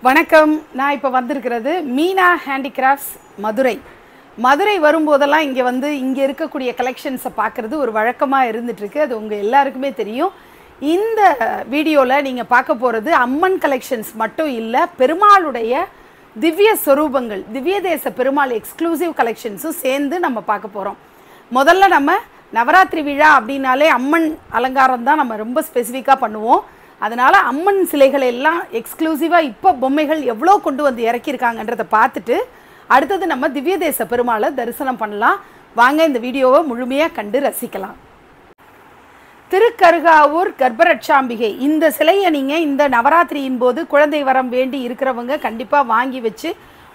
வணக்கம். நான் இப்போ வந்திருக்கிறது மீனா ஹேண்டிகிராஃப்ட்ஸ் மதுரை வரும்போதெல்லாம் இங்கே இருக்கக்கூடிய கலெக்ஷன்ஸை பார்க்குறது ஒரு வழக்கமாக இருந்துகிட்ருக்கு. அது உங்கள் எல்லாருக்குமே தெரியும். இந்த வீடியோவில் நீங்கள் பார்க்க போகிறது அம்மன் கலெக்ஷன்ஸ் மட்டும் இல்லை, பெருமாளுடைய திவ்ய ஸ்வரூபங்கள், திவ்ய தேச பெருமாள் எக்ஸ்க்ளூசிவ் கலெக்ஷன்ஸும் சேர்ந்து நம்ம பார்க்க போகிறோம். முதல்ல நம்ம நவராத்திரி விழா அப்படின்னாலே அம்மன் அலங்காரம் தான் நம்ம ரொம்ப ஸ்பெசிஃபிக்காக பண்ணுவோம். அதனால் அம்மன் சிலைகள் எல்லாம் எக்ஸ்க்ளூசிவாக இப்போ பொம்மைகள் எவ்வளோ கொண்டு வந்து இறக்கியிருக்காங்கன்றதை பார்த்துட்டு அடுத்தது நம்ம திவ்ய தேச பெருமாளை தரிசனம் பண்ணலாம். வாங்க இந்த வீடியோவை முழுமையாக கண்டு ரசிக்கலாம். திருக்கருகாவூர் கர்ப்பரட்சாம்பிகை இந்த சிலையை நீங்கள் இந்த நவராத்திரியின் போது குழந்தை வரம் வேண்டி இருக்கிறவங்க கண்டிப்பாக வாங்கி வச்சு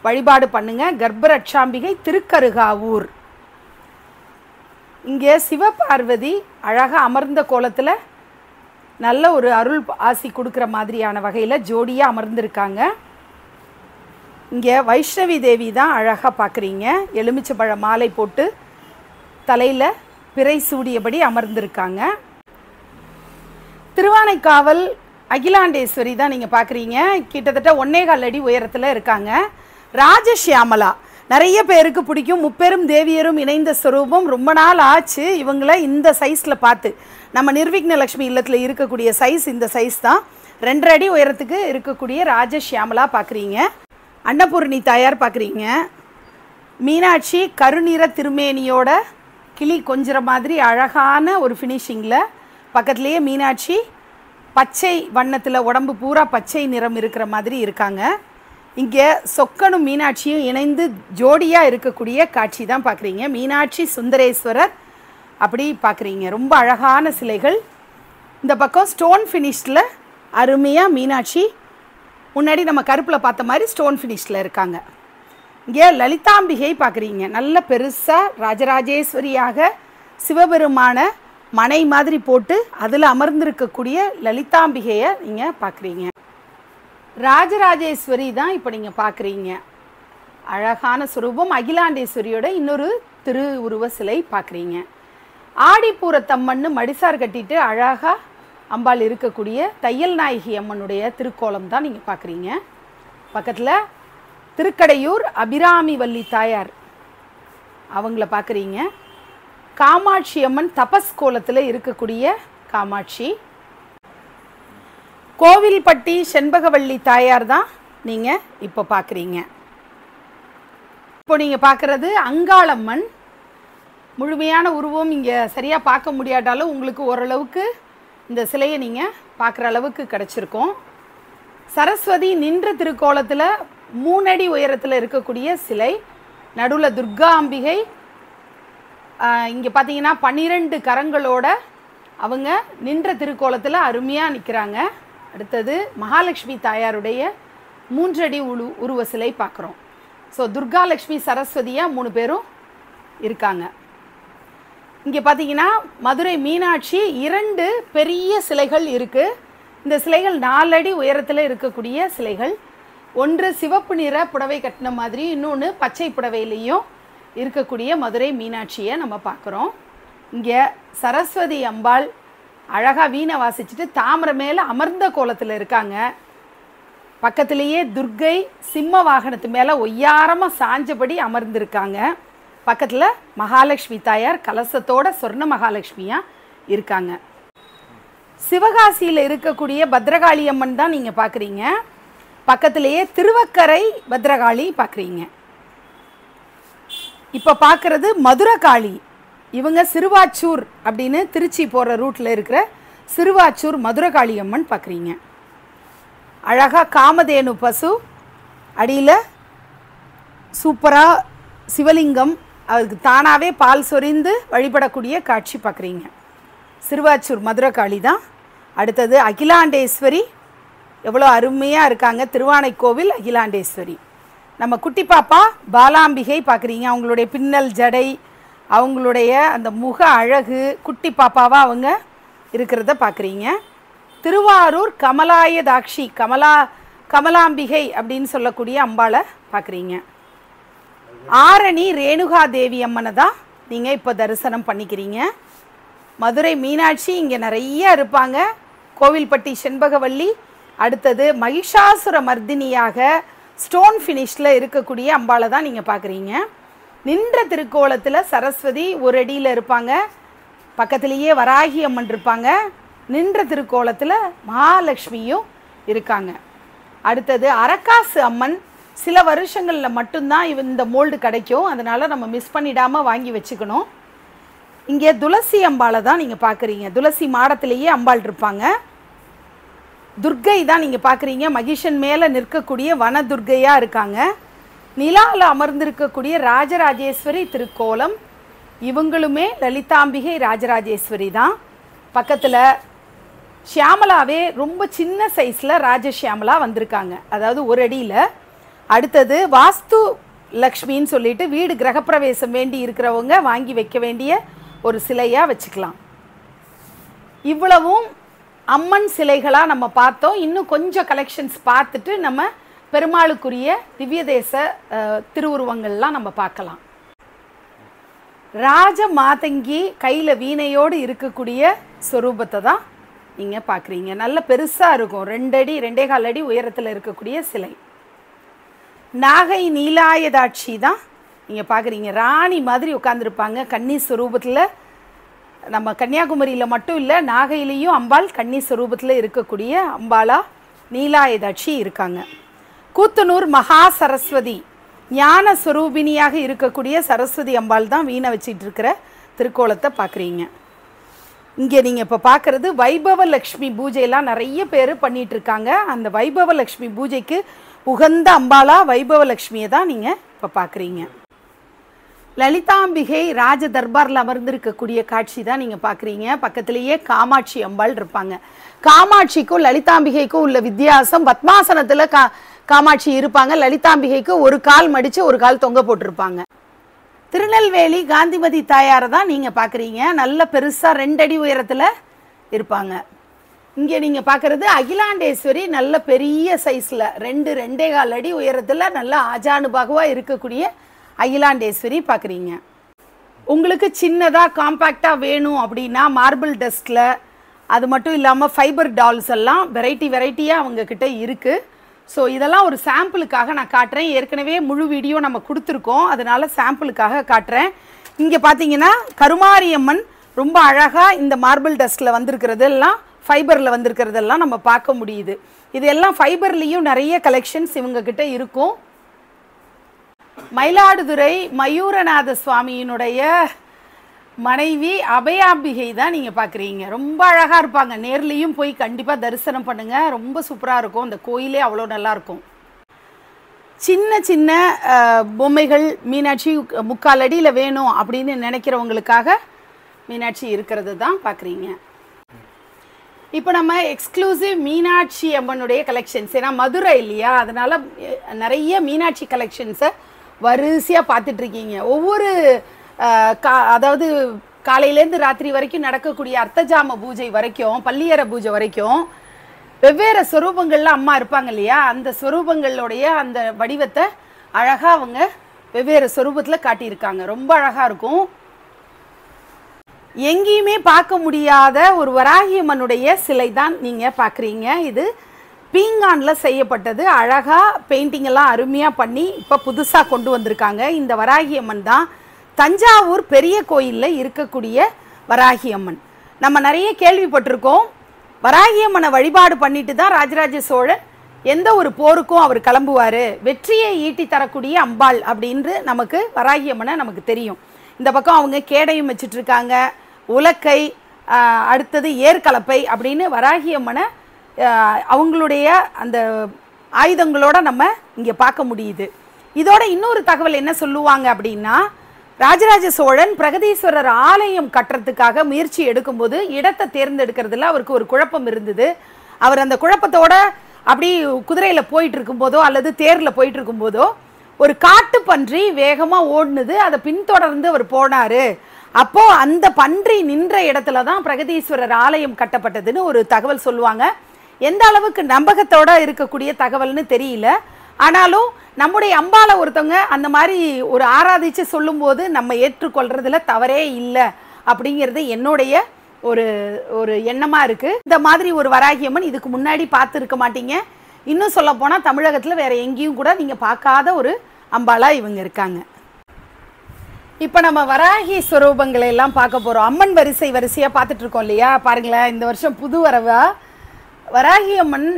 வழிபாடு பண்ணுங்கள். கர்ப்பரட்சாம்பிகை திருக்கருகாவூர். இங்கே சிவபார்வதி அழகாக அமர்ந்த கோலத்தில் நல்ல ஒரு அருள் ஆசி கொடுக்குற மாதிரியான வகையில் ஜோடியாக அமர்ந்திருக்காங்க. இங்கே வைஷ்ணவி தேவி தான் அழகாக பார்க்குறீங்க. எலுமிச்சம்பழ மாலை போட்டு தலையில் பிறை சூடியபடி அமர்ந்திருக்காங்க. திருவானைக்காவல் அகிலாண்டேஸ்வரி தான் நீங்கள் பார்க்குறீங்க. கிட்டத்தட்ட 1.25 அடி உயரத்தில் இருக்காங்க. ராஜஷியாமலா நிறைய பேருக்கு பிடிக்கும். முப்பெரும் தேவியரும் இணைந்த ஸ்வரூபம். ரொம்ப நாள் ஆச்சு இவங்கள இந்த சைஸில் பார்த்து. நம்ம நிர்விக்னலக்ஷ்மி இல்லத்தில் இருக்கக்கூடிய சைஸ் இந்த சைஸ் தான். 2.5 அடி உயரத்துக்கு இருக்கக்கூடிய ராஜஷியாமலா பார்க்குறீங்க. அன்னபூர்ணி தாயார் பார்க்குறீங்க. மீனாட்சி கருநிற திருமேனியோட கிளி கொஞ்சிற மாதிரி அழகான ஒரு ஃபினிஷிங்கில், பக்கத்துலேயே மீனாட்சி பச்சை வண்ணத்தில் உடம்பு பூரா பச்சை நிறம் இருக்கிற மாதிரி இருக்காங்க. இங்கே சொக்கனும் மீனாட்சியும் இணைந்து ஜோடியாக இருக்கக்கூடிய காட்சி தான் பார்க்குறீங்க. மீனாட்சி சுந்தரேஸ்வரர் அப்படி பார்க்குறீங்க. ரொம்ப அழகான சிலைகள். இந்த பக்கம் ஸ்டோன் ஃபினிஷில் அருமையாக மீனாட்சி முன்னாடி நம்ம கருப்பில் பார்த்த மாதிரி ஸ்டோன் ஃபினிஷில் இருக்காங்க. இங்கே லலிதாம்பிகை பார்க்குறீங்க. நல்ல பெருசாக ராஜராஜேஸ்வரியாக சிவபெருமான மனை மாதிரி போட்டு அதில் அமர்ந்திருக்கக்கூடிய லலிதாம்பிகையை நீங்கள் பார்க்குறீங்க. ராஜராஜேஸ்வரி தான் இப்போ நீங்கள் பார்க்குறீங்க. அழகான சுரூபம். அகிலாண்டேஸ்வரியோட இன்னொரு திரு உருவ சிலை பார்க்குறீங்க. ஆடிப்பூரத்தம்மன்னு மடிசார் கட்டிட்டு அழகாக அம்பாள் இருக்கக்கூடிய தையல் நாயகி அம்மனுடைய திருக்கோலம் தான் நீங்கள் பார்க்குறீங்க. பக்கத்தில் திருக்கடையூர் அபிராமி வள்ளி தாயார் அவங்கள பார்க்குறீங்க. காமாட்சி அம்மன் தபஸ் கோலத்தில் இருக்கக்கூடிய காமாட்சி. கோவில்பட்டி செண்பகவள்ளி தாயார் தான் நீங்கள் இப்போ பார்க்குறீங்க. இப்போ நீங்கள் பார்க்குறது அங்காளம்மன். முழுமையான உருவம் இங்கே சரியாக பார்க்க முடியாட்டாலும் உங்களுக்கு ஓரளவுக்கு இந்த சிலையை நீங்கள் பார்க்குற அளவுக்கு கிடச்சிருக்கும். சரஸ்வதி நின்ற திருக்கோலத்தில் 3 அடி உயரத்தில் இருக்கக்கூடிய சிலை. நடுவில் துர்கா அம்பிகை. இங்கே பார்த்தீங்கன்னா 12 கரங்களோட அவங்க நின்ற திருக்கோலத்தில் அருமையாக நிற்கிறாங்க. அடுத்தது மகாலட்சுமி தாயாருடைய 3 அடி உருவ சிலை பார்க்குறோம். ஸோ துர்கா லக்ஷ்மி சரஸ்வதியாக 3 பேரும் இருக்காங்க. இங்கே பார்த்தீங்கன்னா மதுரை மீனாட்சி 2 பெரிய சிலைகள் இருக்குது. இந்த சிலைகள் 4 அடி உயரத்தில் இருக்கக்கூடிய சிலைகள். ஒன்று சிவப்பு நிற புடவை கட்டின மாதிரி, இன்னொன்று பச்சை புடவையிலையும் இருக்கக்கூடிய மதுரை மீனாட்சியை நம்ம பார்க்குறோம். இங்கே சரஸ்வதி அம்பாள் அழகாக வீணை வாசிச்சுட்டு தாமரை மேலே அமர்ந்த கோலத்தில் இருக்காங்க. பக்கத்திலேயே துர்கை சிம்ம வாகனத்து மேலே ஒய்யாரமாக சாஞ்சபடி அமர்ந்திருக்காங்க. பக்கத்தில் மகாலட்சுமி தாயார் கலசத்தோட சொர்ண மகாலட்சுமியாக இருக்காங்க. சிவகாசியில் இருக்கக்கூடிய பத்ரகாளி அம்மன் தான் நீங்கள் பார்க்குறீங்க. பக்கத்திலேயே திருவக்கரை பத்ரகாளி பார்க்குறீங்க. இப்போ பார்க்குறது மதுரகாளி. இவங்க சிறுவாச்சூர் அப்படின்னு திருச்சி போகிற ரூட்டில் இருக்கிற சிறுவாச்சூர் மதுரகாளி அம்மன் பார்க்குறீங்க. அழகாக காமதேனு பசு, அடியில் சூப்பராக சிவலிங்கம், அதுக்கு தானாகவே பால் சொரிந்து வழிபடக்கூடிய காட்சி பார்க்குறீங்க. சிறுவாச்சூர் மதுரகாளி தான். அடுத்தது அகிலாண்டேஸ்வரி. எவ்வளோ அருமையாக இருக்காங்க. திருவானைக்கோவில் அகிலாண்டேஸ்வரி. நம்ம குட்டி பாப்பா பாலாம்பிகை பார்க்குறீங்க. அவங்களுடைய பின்னல் ஜடை, அவங்களுடைய அந்த முக அழகு, குட்டி பாப்பாவாக அவங்க இருக்கிறத பார்க்குறீங்க. திருவாரூர் கமலாயதாட்சி கமலாம்பிகை அப்படின்னு சொல்லக்கூடிய அம்பாளை பார்க்குறீங்க. ஆரணி ரேணுகா தேவி அம்மனை தான் நீங்கள் இப்போ தரிசனம் பண்ணிக்கிறீங்க. மதுரை மீனாட்சி இங்கே நிறைய இருப்பாங்க. கோவில்பட்டி செண்பகவல்லி அடுத்தது மகிஷாசுர மர்தினியாக ஸ்டோன் ஃபினிஷில் இருக்கக்கூடிய அம்பாளை தான் நீங்கள் பார்க்குறீங்க. நின்ற திருக்கோலத்தில் சரஸ்வதி ஒரு அடியில் இருப்பாங்க, பக்கத்திலேயே வராகி அம்மன் இருப்பாங்க, நின்ற திருக்கோலத்தில் மகாலட்சுமியும் இருக்காங்க. அடுத்தது அரக்காசு அம்மன் சில வருஷங்களில் மட்டும்தான் இந்த மோல்டு கிடைக்கும், அதனால் நம்ம மிஸ் பண்ணிடாமல் வாங்கி வச்சுக்கணும். இங்கே துளசி அம்பாளை தான் நீங்கள் பார்க்குறீங்க, துளசி மாடத்திலேயே அம்பாள் இருப்பாங்க. துர்க்கை தான் நீங்கள் பார்க்குறீங்க, மகிஷன் மேலே நிற்கக்கூடிய வன துர்க்கையாக இருக்காங்க. நிலாவில் அமர்ந்திருக்கக்கூடிய ராஜராஜேஸ்வரி திருக்கோலம், இவங்களுமே லலிதாம்பிகை ராஜராஜேஸ்வரி தான். பக்கத்தில் ஷியாமலாவே ரொம்ப சின்ன சைஸில் ராஜஷியாமலா வந்திருக்காங்க, அதாவது ஒரு அடியில். அடுத்தது வாஸ்து லக்ஷ்மின்னு சொல்லிட்டு வீடு கிரகப்பிரவேசம் வேண்டி இருக்கிறவங்க வாங்கி வைக்க வேண்டிய ஒரு சிலையாக வச்சுக்கலாம். இவ்வளவும் அம்மன் சிலைகளாக நம்ம பார்த்தோம். இன்னும் கொஞ்சம் கலெக்ஷன்ஸ் பார்த்துட்டு நம்ம பெருமாளுக்குரிய திவ்ய தேச திருவுருவங்கள்லாம் நம்ம பார்க்கலாம். ராஜ மாதங்கி கையில் வீணையோடு இருக்கக்கூடிய ஸ்வரூபத்தை தான் நீங்கள் பார்க்குறீங்க. நல்ல பெருசாக இருக்கும், 2 அடி 2.25 அடி உயரத்தில் இருக்கக்கூடிய சிலை. நாகை நீலாயதாட்சி தான் நீங்கள் பார்க்குறீங்க, ராணி மாதிரி உட்காந்துருப்பாங்க கன்னி ஸ்வரூபத்தில். நம்ம கன்னியாகுமரியில் மட்டும் இல்லை, நாகையிலையும் அம்பாள் கன்னி ஸ்வரூபத்தில் இருக்கக்கூடிய அம்பாளா நீலாயதாட்சி இருக்காங்க. கூத்தனூர் மகா சரஸ்வதி ஞான ஸ்வரூபிணியாக இருக்கக்கூடிய சரஸ்வதி அம்பாள் தான் வீணை வச்சிட்டு இருக்கிற திருக்கோலத்தை பார்க்குறீங்க. இங்கே நீங்கள் இப்போ பார்க்குறது வைபவ லக்ஷ்மி பூஜையெல்லாம் நிறைய பேர் பண்ணிகிட்ருக்காங்க. அந்த வைபவ லக்ஷ்மி பூஜைக்கு உகந்த அம்பாளா வைபவ லக்ஷ்மியை தான் நீங்கள் இப்போ பார்க்குறீங்க. லலிதாம்பிகை ராஜ தர்பாரில் அமர்ந்திருக்கக்கூடிய காட்சி தான் நீங்கள் பார்க்குறீங்க. பக்கத்திலேயே காமாட்சி அம்பாள் இருப்பாங்க. காமாட்சிக்கும் லலிதாம்பிகைக்கும் உள்ள வித்தியாசம், பத்மாசனத்தில் காமாட்சி இருப்பாங்க, லலிதாம்பிகைக்கு ஒரு கால் மடித்து ஒரு கால் தொங்க போட்டிருப்பாங்க. திருநெல்வேலி காந்திமதி தாயாரை தான் நீங்கள் பார்க்குறீங்க, நல்ல பெருசாக 2 அடி உயரத்தில் இருப்பாங்க. இங்கே நீங்கள் பார்க்குறது அகிலாண்டேஸ்வரி, நல்ல பெரிய சைஸில் 2.25 அடி உயரத்தில் நல்ல ஆஜானுபாகுவாக இருக்கக்கூடிய அகிலாண்டேஸ்வரி பார்க்குறீங்க. உங்களுக்கு சின்னதாக காம்பேக்டாக வேணும் அப்படின்னா மார்பிள் டஸ்கில், அது மட்டும் இல்லாமல் ஃபைபர் டால்ஸ் எல்லாம் வெரைட்டியாக அவங்கக்கிட்ட இருக்குது. ஸோ இதெல்லாம் ஒரு சாம்பிளுக்காக நான் காட்டுறேன். ஏற்கனவே முழு வீடியோ நம்ம கொடுத்துருக்கோம், அதனால் சாம்பிளுக்காக காட்டுறேன். இங்கே பார்த்தீங்கன்னா கருமாரியம்மன் ரொம்ப அழகாக இந்த மார்பிள் டஸ்கில் வந்திருக்கிறதெல்லாம், ஃபைபரில் வந்திருக்கிறதெல்லாம் நம்ம பார்க்க முடியுது. இது எல்லாம் ஃபைபர்லேயும் நிறைய கலெக்ஷன்ஸ் இவங்கக்கிட்ட இருக்கும். மயிலாடுதுறை மயூரநாத சுவாமியினுடைய மனைவி அபயாம்பிகை தான் நீங்கள் பார்க்குறீங்க. ரொம்ப அழகாக இருப்பாங்க, நேர்லேயும் போய் கண்டிப்பாக தரிசனம் பண்ணுங்கள், ரொம்ப சூப்பராக இருக்கும். அந்த கோயிலே அவ்வளோ நல்லாயிருக்கும். சின்ன சின்ன பொம்மைகள் மீனாட்சி 3/4 அடியில் வேணும் அப்படின்னு நினைக்கிறவங்களுக்காக மீனாட்சி இருக்கிறது தான் பார்க்குறீங்க. இப்போ நம்ம எக்ஸ்க்ளூசிவ் மீனாட்சி அம்மனுடைய கலெக்ஷன்ஸ், ஏன்னா மதுரை இல்லையா, அதனால் நிறைய மீனாட்சி கலெக்ஷன்ஸை வரிசையாக பார்த்துட்ருக்கீங்க. ஒவ்வொரு அதாவது காலையிலேருந்து ராத்திரி வரைக்கும் நடக்கக்கூடிய அர்த்தஜாம பூஜை வரைக்கும், பள்ளியற பூஜை வரைக்கும் வெவ்வேறு ஸ்வரூபங்களில் அம்மா இருப்பாங்க இல்லையா, அந்த ஸ்வரூபங்களுடைய அந்த வடிவத்தை அழகாக அவங்க வெவ்வேறு ஸ்வரூபத்தில் காட்டியிருக்காங்க. ரொம்ப அழகாக இருக்கும். எங்கேயுமே பார்க்க முடியாத ஒரு வராகியம்மனுடைய சிலை தான் நீங்கள் பார்க்குறீங்க. இது பீங்கானில் செய்யப்பட்டது, அழகாக பெயிண்டிங்கெல்லாம் அருமையாக பண்ணி இப்போ புதுசாக கொண்டு வந்திருக்காங்க. இந்த வராகியம்மன் தான் தஞ்சாவூர் பெரிய கோயிலில் இருக்கக்கூடிய வராகியம்மன். நம்ம நிறைய கேள்விப்பட்டிருக்கோம், வராகியம்மனை வழிபாடு பண்ணிட்டு தான் ராஜராஜ சோழன் எந்த ஒரு போருக்கும் அவர் கிளம்புவார், வெற்றியை ஈட்டி தரக்கூடிய அம்பாள் அப்படின்று நமக்கு வராகியம்மனை நமக்கு தெரியும். இந்த பக்கம் அவங்க கேடையும் வச்சிட்ருக்காங்க, உலக்கை, அடுத்தது ஏற்கலப்பை அப்படின்னு வராகியம்மனை அவங்களுடைய அந்த ஆயுதங்களோட நம்ம இங்கே பார்க்க முடியுது. இதோட இன்னொரு தகவல் என்ன சொல்லுவாங்க அப்படின்னா, ராஜராஜ சோழன் பிரகதீஸ்வரர் ஆலயம் கட்டுறதுக்காக முயற்சி எடுக்கும்போது இடத்தை தேர்ந்தெடுக்கிறதுல அவருக்கு ஒரு குழப்பம் இருந்தது. அவர் அந்த குழப்பத்தோட அப்படி குதிரையில் போயிட்டு இருக்கும்போதோ அல்லது தேரில் போயிட்டு இருக்கும்போதோ ஒரு காட்டு பன்றி வேகமாக ஓடுனது, அதை பின்தொடர்ந்து அவர் போனார். அப்போது அந்த பன்றி நின்ற இடத்துல தான் பிரகதீஸ்வரர் ஆலயம் கட்டப்பட்டதுன்னு ஒரு தகவல் சொல்லுவாங்க. எந்த அளவுக்கு நம்பகத்தோடு இருக்கக்கூடிய தகவல்னு தெரியல, ஆனாலும் நம்முடைய அம்பாளை ஒருத்தவங்க அந்த மாதிரி ஒரு ஆராதித்து சொல்லும்போது நம்ம ஏற்றுக்கொள்றதுல தவறே இல்லை அப்படிங்கிறது என்னுடைய ஒரு ஒரு எண்ணமாக இருக்குது. இந்த மாதிரி ஒரு வராகியம்மன் இதுக்கு முன்னாடி பார்த்துருக்க மாட்டீங்க. இன்னும் சொல்லப்போனால் தமிழகத்தில் வேறு எங்கேயும் கூட நீங்கள் பார்க்காத ஒரு அம்பாளாக இவங்க இருக்காங்க. இப்போ நம்ம வராகி ஸ்வரூபங்களை எல்லாம் பார்க்க போகிறோம். அம்மன் வரிசையாக பார்த்துட்ருக்கோம் இல்லையா? பாருங்களேன், இந்த வருஷம் புது வரவா வராகி அம்மன்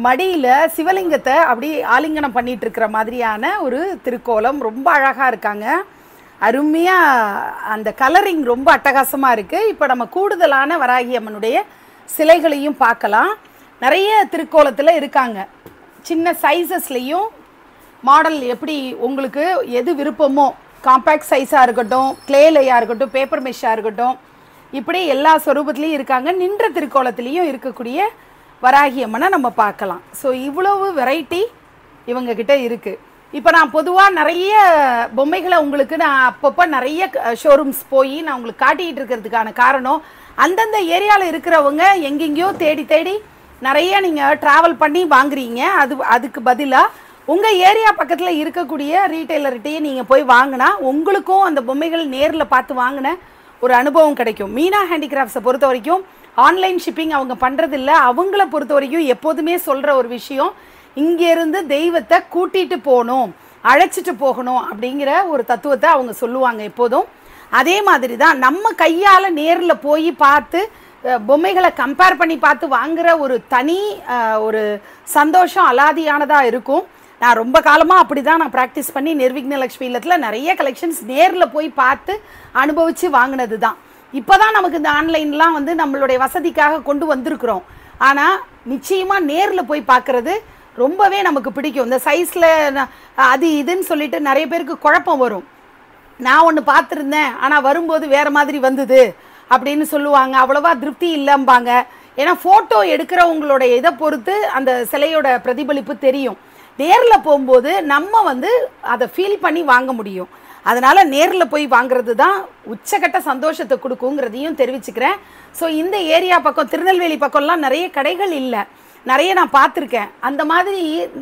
மடியில் சிவலிங்கத்தை அப்படி ஆலிங்கனம் பண்ணிகிட்டு இருக்கிற மாதிரியான ஒரு திருக்கோலம். ரொம்ப அழகாக இருக்காங்க, அருமையாக அந்த கலரிங் ரொம்ப அட்டகாசமாக இருக்குது. இப்போ நம்ம கூடுதலான வராகி அம்மனுடைய சிலைகளையும் பார்க்கலாம். நிறைய திருக்கோலத்தில் இருக்காங்க. சின்ன சைஸஸ்லேயும் மாடல் எப்படி உங்களுக்கு எது விருப்பமோ, காம்பேக்ட் சைஸாக இருக்கட்டும், கிளேலையாக இருக்கட்டும், பேப்பர் மெஷ்ஷாக இருக்கட்டும், இப்படி எல்லா ஸ்வரூபத்துலேயும் இருக்காங்க. நின்ற திருக்கோலத்துலேயும் இருக்கக்கூடிய வராகி அம்மனை நம்ம பார்க்கலாம். ஸோ இவ்வளவு வெரைட்டி இவங்கக்கிட்ட இருக்குது. இப்போ நான் பொதுவாக நிறைய பொம்மைகளை உங்களுக்கு நான் அப்பப்போ நிறைய ஷோரூம்ஸ் போய் நான் உங்களுக்கு காட்டிக்கிட்டு இருக்கிறதுக்கான காரணம், அந்தந்த ஏரியாவில் இருக்கிறவங்க எங்கெங்கேயோ தேடி தேடி நிறைய நீங்கள் ட்ராவல் பண்ணி வாங்குறீங்க. அதுக்கு பதிலாக உங்கள் ஏரியா பக்கத்தில் இருக்கக்கூடிய ரீட்டைலர்கிட்டையே நீங்கள் போய் வாங்கினா உங்களுக்கும் அந்த பொம்மைகள் நேரில் பார்த்து வாங்கின ஒரு அனுபவம் கிடைக்கும். மீனா ஹேண்டிகிராஃப்ட்ஸை பொறுத்த வரைக்கும் ஆன்லைன் ஷிப்பிங் அவங்க பண்ணுறதில்ல. அவங்கள பொறுத்த வரைக்கும் எப்போதுமே சொல்கிற ஒரு விஷயம், இங்கேருந்து தெய்வத்தை கூட்டிகிட்டு போகணும், அழைச்சிட்டு போகணும் அப்படிங்கிற ஒரு தத்துவத்தை அவங்க சொல்லுவாங்க எப்போதும். அதே மாதிரி தான் நம்ம கையால் நேரில் போய் பார்த்து பொம்மைகளை கம்பேர் பண்ணி பார்த்து வாங்குகிற ஒரு தனி ஒரு சந்தோஷம் அலாதியானதாக இருக்கும். நான் ரொம்ப காலமாக அப்படி தான் நான் ப்ராக்டிஸ் பண்ணி நிர்விக்னலக்ஷ்மி இல்லத்தில் நிறைய கலெக்ஷன்ஸ் நேரில் போய் பார்த்து அனுபவித்து வாங்கினது தான். இப்போ தான் நமக்கு இந்த ஆன்லைன்லாம் வந்து நம்மளுடைய வசதிக்காக கொண்டு வந்திருக்கிறோம். ஆனால் நிச்சயமாக நேரில் போய் பார்க்குறது ரொம்பவே நமக்கு பிடிக்கும். இந்த சைஸில் அது இதுன்னு சொல்லிட்டு நிறைய பேருக்கு குழப்பம் வரும். நான் ஒன்று பார்த்துருந்தேன் ஆனால் வரும்போது வேறு மாதிரி வந்தது அப்படின்னு சொல்லுவாங்க. அவ்வளோவா திருப்தி இல்லைம்பாங்க. ஏன்னா ஃபோட்டோ எடுக்கிறவங்களுடைய இதை பொறுத்து அந்த சிலையோட பிரதிபலிப்பு தெரியும். நேரில் போகும்போது நம்ம வந்து அதை ஃபீல் பண்ணி வாங்க முடியும். அதனால் நேரில் போய் வாங்குறது தான் உச்சக்கட்ட சந்தோஷத்தை கொடுக்குங்கிறதையும் தெரிவிச்சுக்கிறேன். ஸோ இந்த ஏரியா பக்கம் திருநெல்வேலி பக்கம்லாம் நிறைய கடைகள் இல்லை, நிறைய நான் பார்த்துருக்கேன். அந்த மாதிரி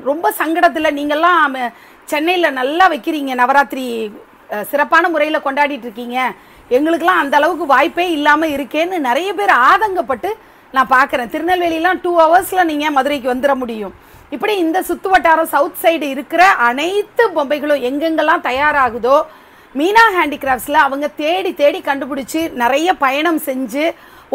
ரொம்ப சங்கடத்தில் நீங்கள்லாம் சென்னையில் நல்லா வைக்கிறீங்க, நவராத்திரி சிறப்பான முறையில் கொண்டாடிட்டு இருக்கீங்க, எங்களுக்கெல்லாம் அந்த அளவுக்கு வாய்ப்பே இல்லாமல் இருக்கேன்னு நிறைய பேர் ஆதங்கப்பட்டு நான் பார்க்குறேன். திருநெல்வேலிலாம் 2 ஹவர்ஸில் நீங்கள் மதுரைக்கு வந்துட முடியும். இப்படி இந்த சுற்று வட்டாரம் சவுத் சைடு இருக்கிற அனைத்து பொம்மைகளும் எங்கெங்கெல்லாம் தயாராகுதோ மீனா ஹேண்டிகிராஃப்ட்ஸில் அவங்க தேடி தேடி கண்டுபிடிச்சி நிறைய பயணம் செஞ்சு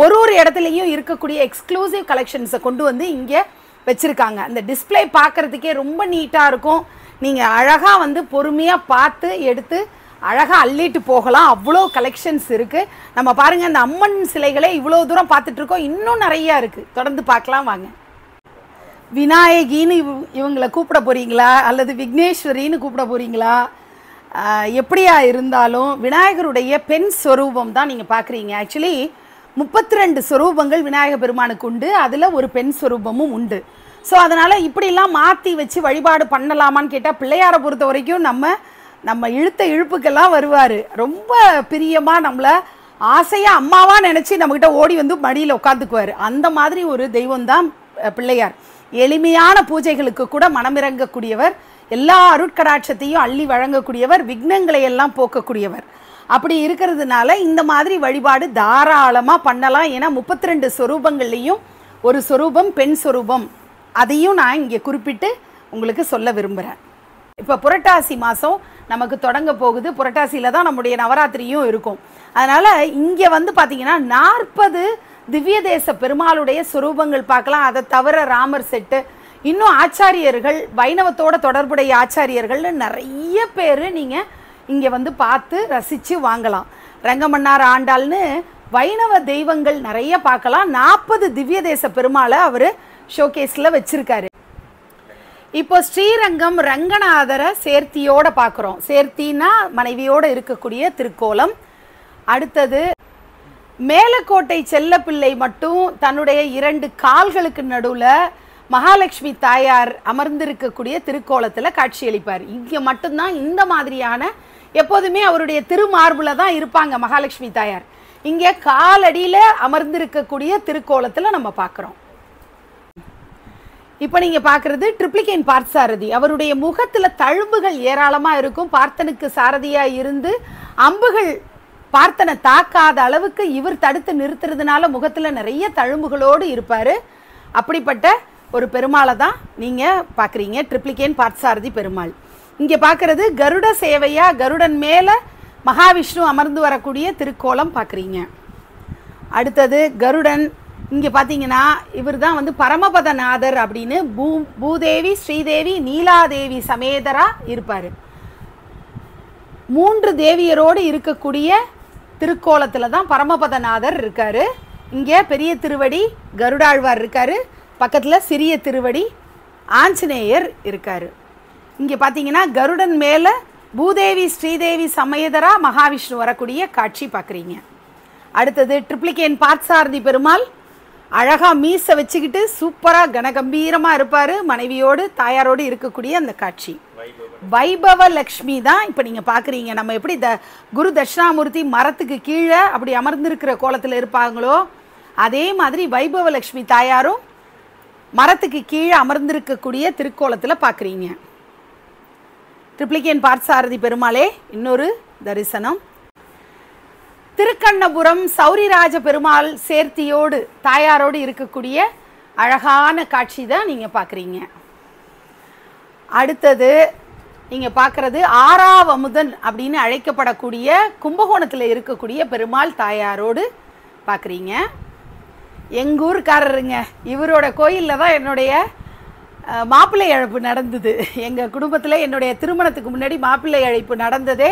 ஒரு இடத்துலையும் இருக்கக்கூடிய எக்ஸ்க்ளூசிவ் கலெக்ஷன்ஸை கொண்டு வந்து இங்கே வச்சுருக்காங்க. அந்த டிஸ்பிளே பார்க்குறதுக்கே ரொம்ப நீட்டாக இருக்கும். நீங்கள் அழகாக வந்து பொறுமையாக பார்த்து எடுத்து அழகாக அள்ளிட்டு போகலாம். அவ்வளோ கலெக்ஷன்ஸ் இருக்குது. நம்ம பாருங்கள், இந்த அம்மன் சிலைகளே இவ்வளோ தூரம் பார்த்துட்ருக்கோம், இன்னும் நிறையா இருக்குது. தொடர்ந்து பார்க்கலாம் வாங்க. விநாயகின்னு இவங்களை கூப்பிட போகிறீங்களா அல்லது விக்னேஸ்வரின்னு கூப்பிட போகிறீங்களா, எப்படியா இருந்தாலும் விநாயகருடைய பெண் ஸ்வரூபம் தான் நீங்கள் பார்க்குறீங்க. ஆக்சுவலி 32 ஸ்வரூபங்கள் விநாயக பெருமானுக்கு உண்டு, அதில் ஒரு பெண் ஸ்வரூபமும் உண்டு. ஸோ அதனால் இப்படிலாம் மாற்றி வச்சு வழிபாடு பண்ணலாமான்னு கேட்டால், பிள்ளையாரை பொறுத்த வரைக்கும் நம்ம இழுத்த இழுப்புக்கெல்லாம் வருவார். ரொம்ப பிரியமாக நம்மளை ஆசையாக அம்மாவாக நினச்சி நம்மக்கிட்ட ஓடி வந்து மடியில் உட்காந்துக்குவார். அந்த மாதிரி ஒரு தெய்வம் தான் பிள்ளையார். எளிமையான பூஜைகளுக்கு கூட மனமிறங்கக்கூடியவர், எல்லா அருட்கடாட்சத்தையும் அள்ளி வழங்கக்கூடியவர், விக்னங்களை எல்லாம் போக்கக்கூடியவர். அப்படி இருக்கிறதுனால இந்த மாதிரி வழிபாடு தாராளமாக பண்ணலாம். ஏன்னா 32 ஸ்வரூபங்கள்லேயும் ஒரு ஸ்வரூபம் பெண் ஸ்வரூபம், அதையும் நான் இங்கே குறிப்பிட்டு உங்களுக்கு சொல்ல விரும்புகிறேன். இப்போ புரட்டாசி மாதம் நமக்கு தொடங்க போகுது. புரட்டாசியில் தான் நம்முடைய நவராத்திரியும் இருக்கும். அதனால் இங்கே வந்து பார்த்திங்கன்னா 40 திவ்ய தேச பெருமாளுடைய சுரூபங்கள் பார்க்கலாம். அதை தவிர ராமர் செட்டு, இன்னும் ஆச்சாரியர்கள், வைணவத்தோட தொடர்புடைய ஆச்சாரியர்கள்னு நிறைய பேர் நீங்கள் இங்கே வந்து பார்த்து ரசித்து வாங்கலாம். ரங்கமன்னார் ஆண்டாள்னு வைணவ தெய்வங்கள் நிறைய பார்க்கலாம். 40 திவ்ய தேச பெருமாளை அவர் ஷோகேஸில் வச்சுருக்காரு. இப்போ ஸ்ரீரங்கம் ரங்கநாதரை சேர்த்தியோடு பார்க்குறோம். சேர்த்தின்னா மனைவியோடு இருக்கக்கூடிய திருக்கோலம். அடுத்தது மேலக்கோட்டை செல்லப்பிள்ளை மட்டும் தன்னுடைய 2 கால்களுக்கு நடுவில் மகாலட்சுமி தாயார் அமர்ந்திருக்கக்கூடிய திருக்கோலத்தில் காட்சியளிப்பார். இங்கே மட்டும்தான் இந்த மாதிரியான, எப்போதுமே அவருடைய திருமார்பில் தான் இருப்பாங்க மகாலட்சுமி தாயார். இங்கே காலடியில் அமர்ந்திருக்கக்கூடிய திருக்கோலத்தில் நம்ம பார்க்குறோம். இப்போ நீங்கள் பார்க்குறது ட்ரிப்ளிகேன் பார்த்தசாரதி. அவருடைய முகத்தில் தழும்புகள் ஏராளமாக இருக்கும். பார்த்தனுக்கு சாரதியாக இருந்து அம்புகள் பார்த்தனை தாக்காத அளவுக்கு இவர் தடுத்து நிறுத்துறதுனால முகத்தில் நிறைய தழும்புகளோடு இருப்பார். அப்படிப்பட்ட ஒரு பெருமாளை தான் நீங்கள் பார்க்குறீங்க, ட்ரிப்ளிகேன் பார்த்தசாரதி பெருமாள். இங்கே பார்க்குறது கருட சேவையாக கருடன் மேலே மகாவிஷ்ணு அமர்ந்து வரக்கூடிய திருக்கோலம் பார்க்குறீங்க. அடுத்தது கருடன். இங்கே பார்த்தீங்கன்னா இவர் தான் வந்து பரமபதநாதர் அப்படின்னு பூதேவி, ஸ்ரீதேவி, நீலாதேவி சமேதராக இருப்பார். 3 தேவியரோடு இருக்கக்கூடிய திருக்கோலத்தில் தான் பரமபதநாதர் இருக்கார். இங்கே பெரிய திருவடி கருடாழ்வார் இருக்கார், பக்கத்தில் சிறிய திருவடி ஆஞ்சநேயர் இருக்கார். இங்கே பார்த்தீங்கன்னா கருடன் மேலே பூதேவி, ஸ்ரீதேவி சமேதரா மகாவிஷ்ணு வரக்கூடிய காட்சி பார்க்குறீங்க. அடுத்தது ட்ரிப்ளிகேன் பார்த்தசாரதி பெருமாள் அழகாக மீசை வச்சுக்கிட்டு சூப்பராக கனகம்பீரமாக இருப்பார், மனைவியோடு தாயாரோடு இருக்கக்கூடிய அந்த காட்சி. வைபவ லக்ஷ்மி தான் இப்போ நீங்கள் பார்க்குறீங்க. நம்ம எப்படி குரு தட்சிணாமூர்த்தி மரத்துக்கு கீழே அப்படி அமர்ந்திருக்கிற கோலத்தில் இருப்பாங்களோ அதே மாதிரி வைபவ லக்ஷ்மி தாயாரும் மரத்துக்கு கீழே அமர்ந்திருக்கக்கூடிய திருக்கோலத்தில் பார்க்குறீங்க. ட்ரிப்ளிகேன் பார்த்தசாரதி பெருமாளே இன்னொரு தரிசனம். திருக்கண்ணபுரம் சௌரிராஜ பெருமாள் சேர்த்தியோடு தாயாரோடு இருக்கக்கூடிய அழகான காட்சி தான் நீங்கள் பார்க்குறீங்க. அடுத்தது நீங்கள் பார்க்குறது ஆறாவமுதன் அப்படின்னு அழைக்கப்படக்கூடிய கும்பகோணத்தில் இருக்கக்கூடிய பெருமாள் தாயாரோடு பார்க்குறீங்க. எங்கூர்காரருங்க, இவரோட கோயிலில் தான் என்னுடைய மாப்பிள்ளை அழைப்பு நடந்தது. எங்கள் குடும்பத்தில் என்னுடைய திருமணத்துக்கு முன்னாடி மாப்பிள்ளை அழைப்பு நடந்ததே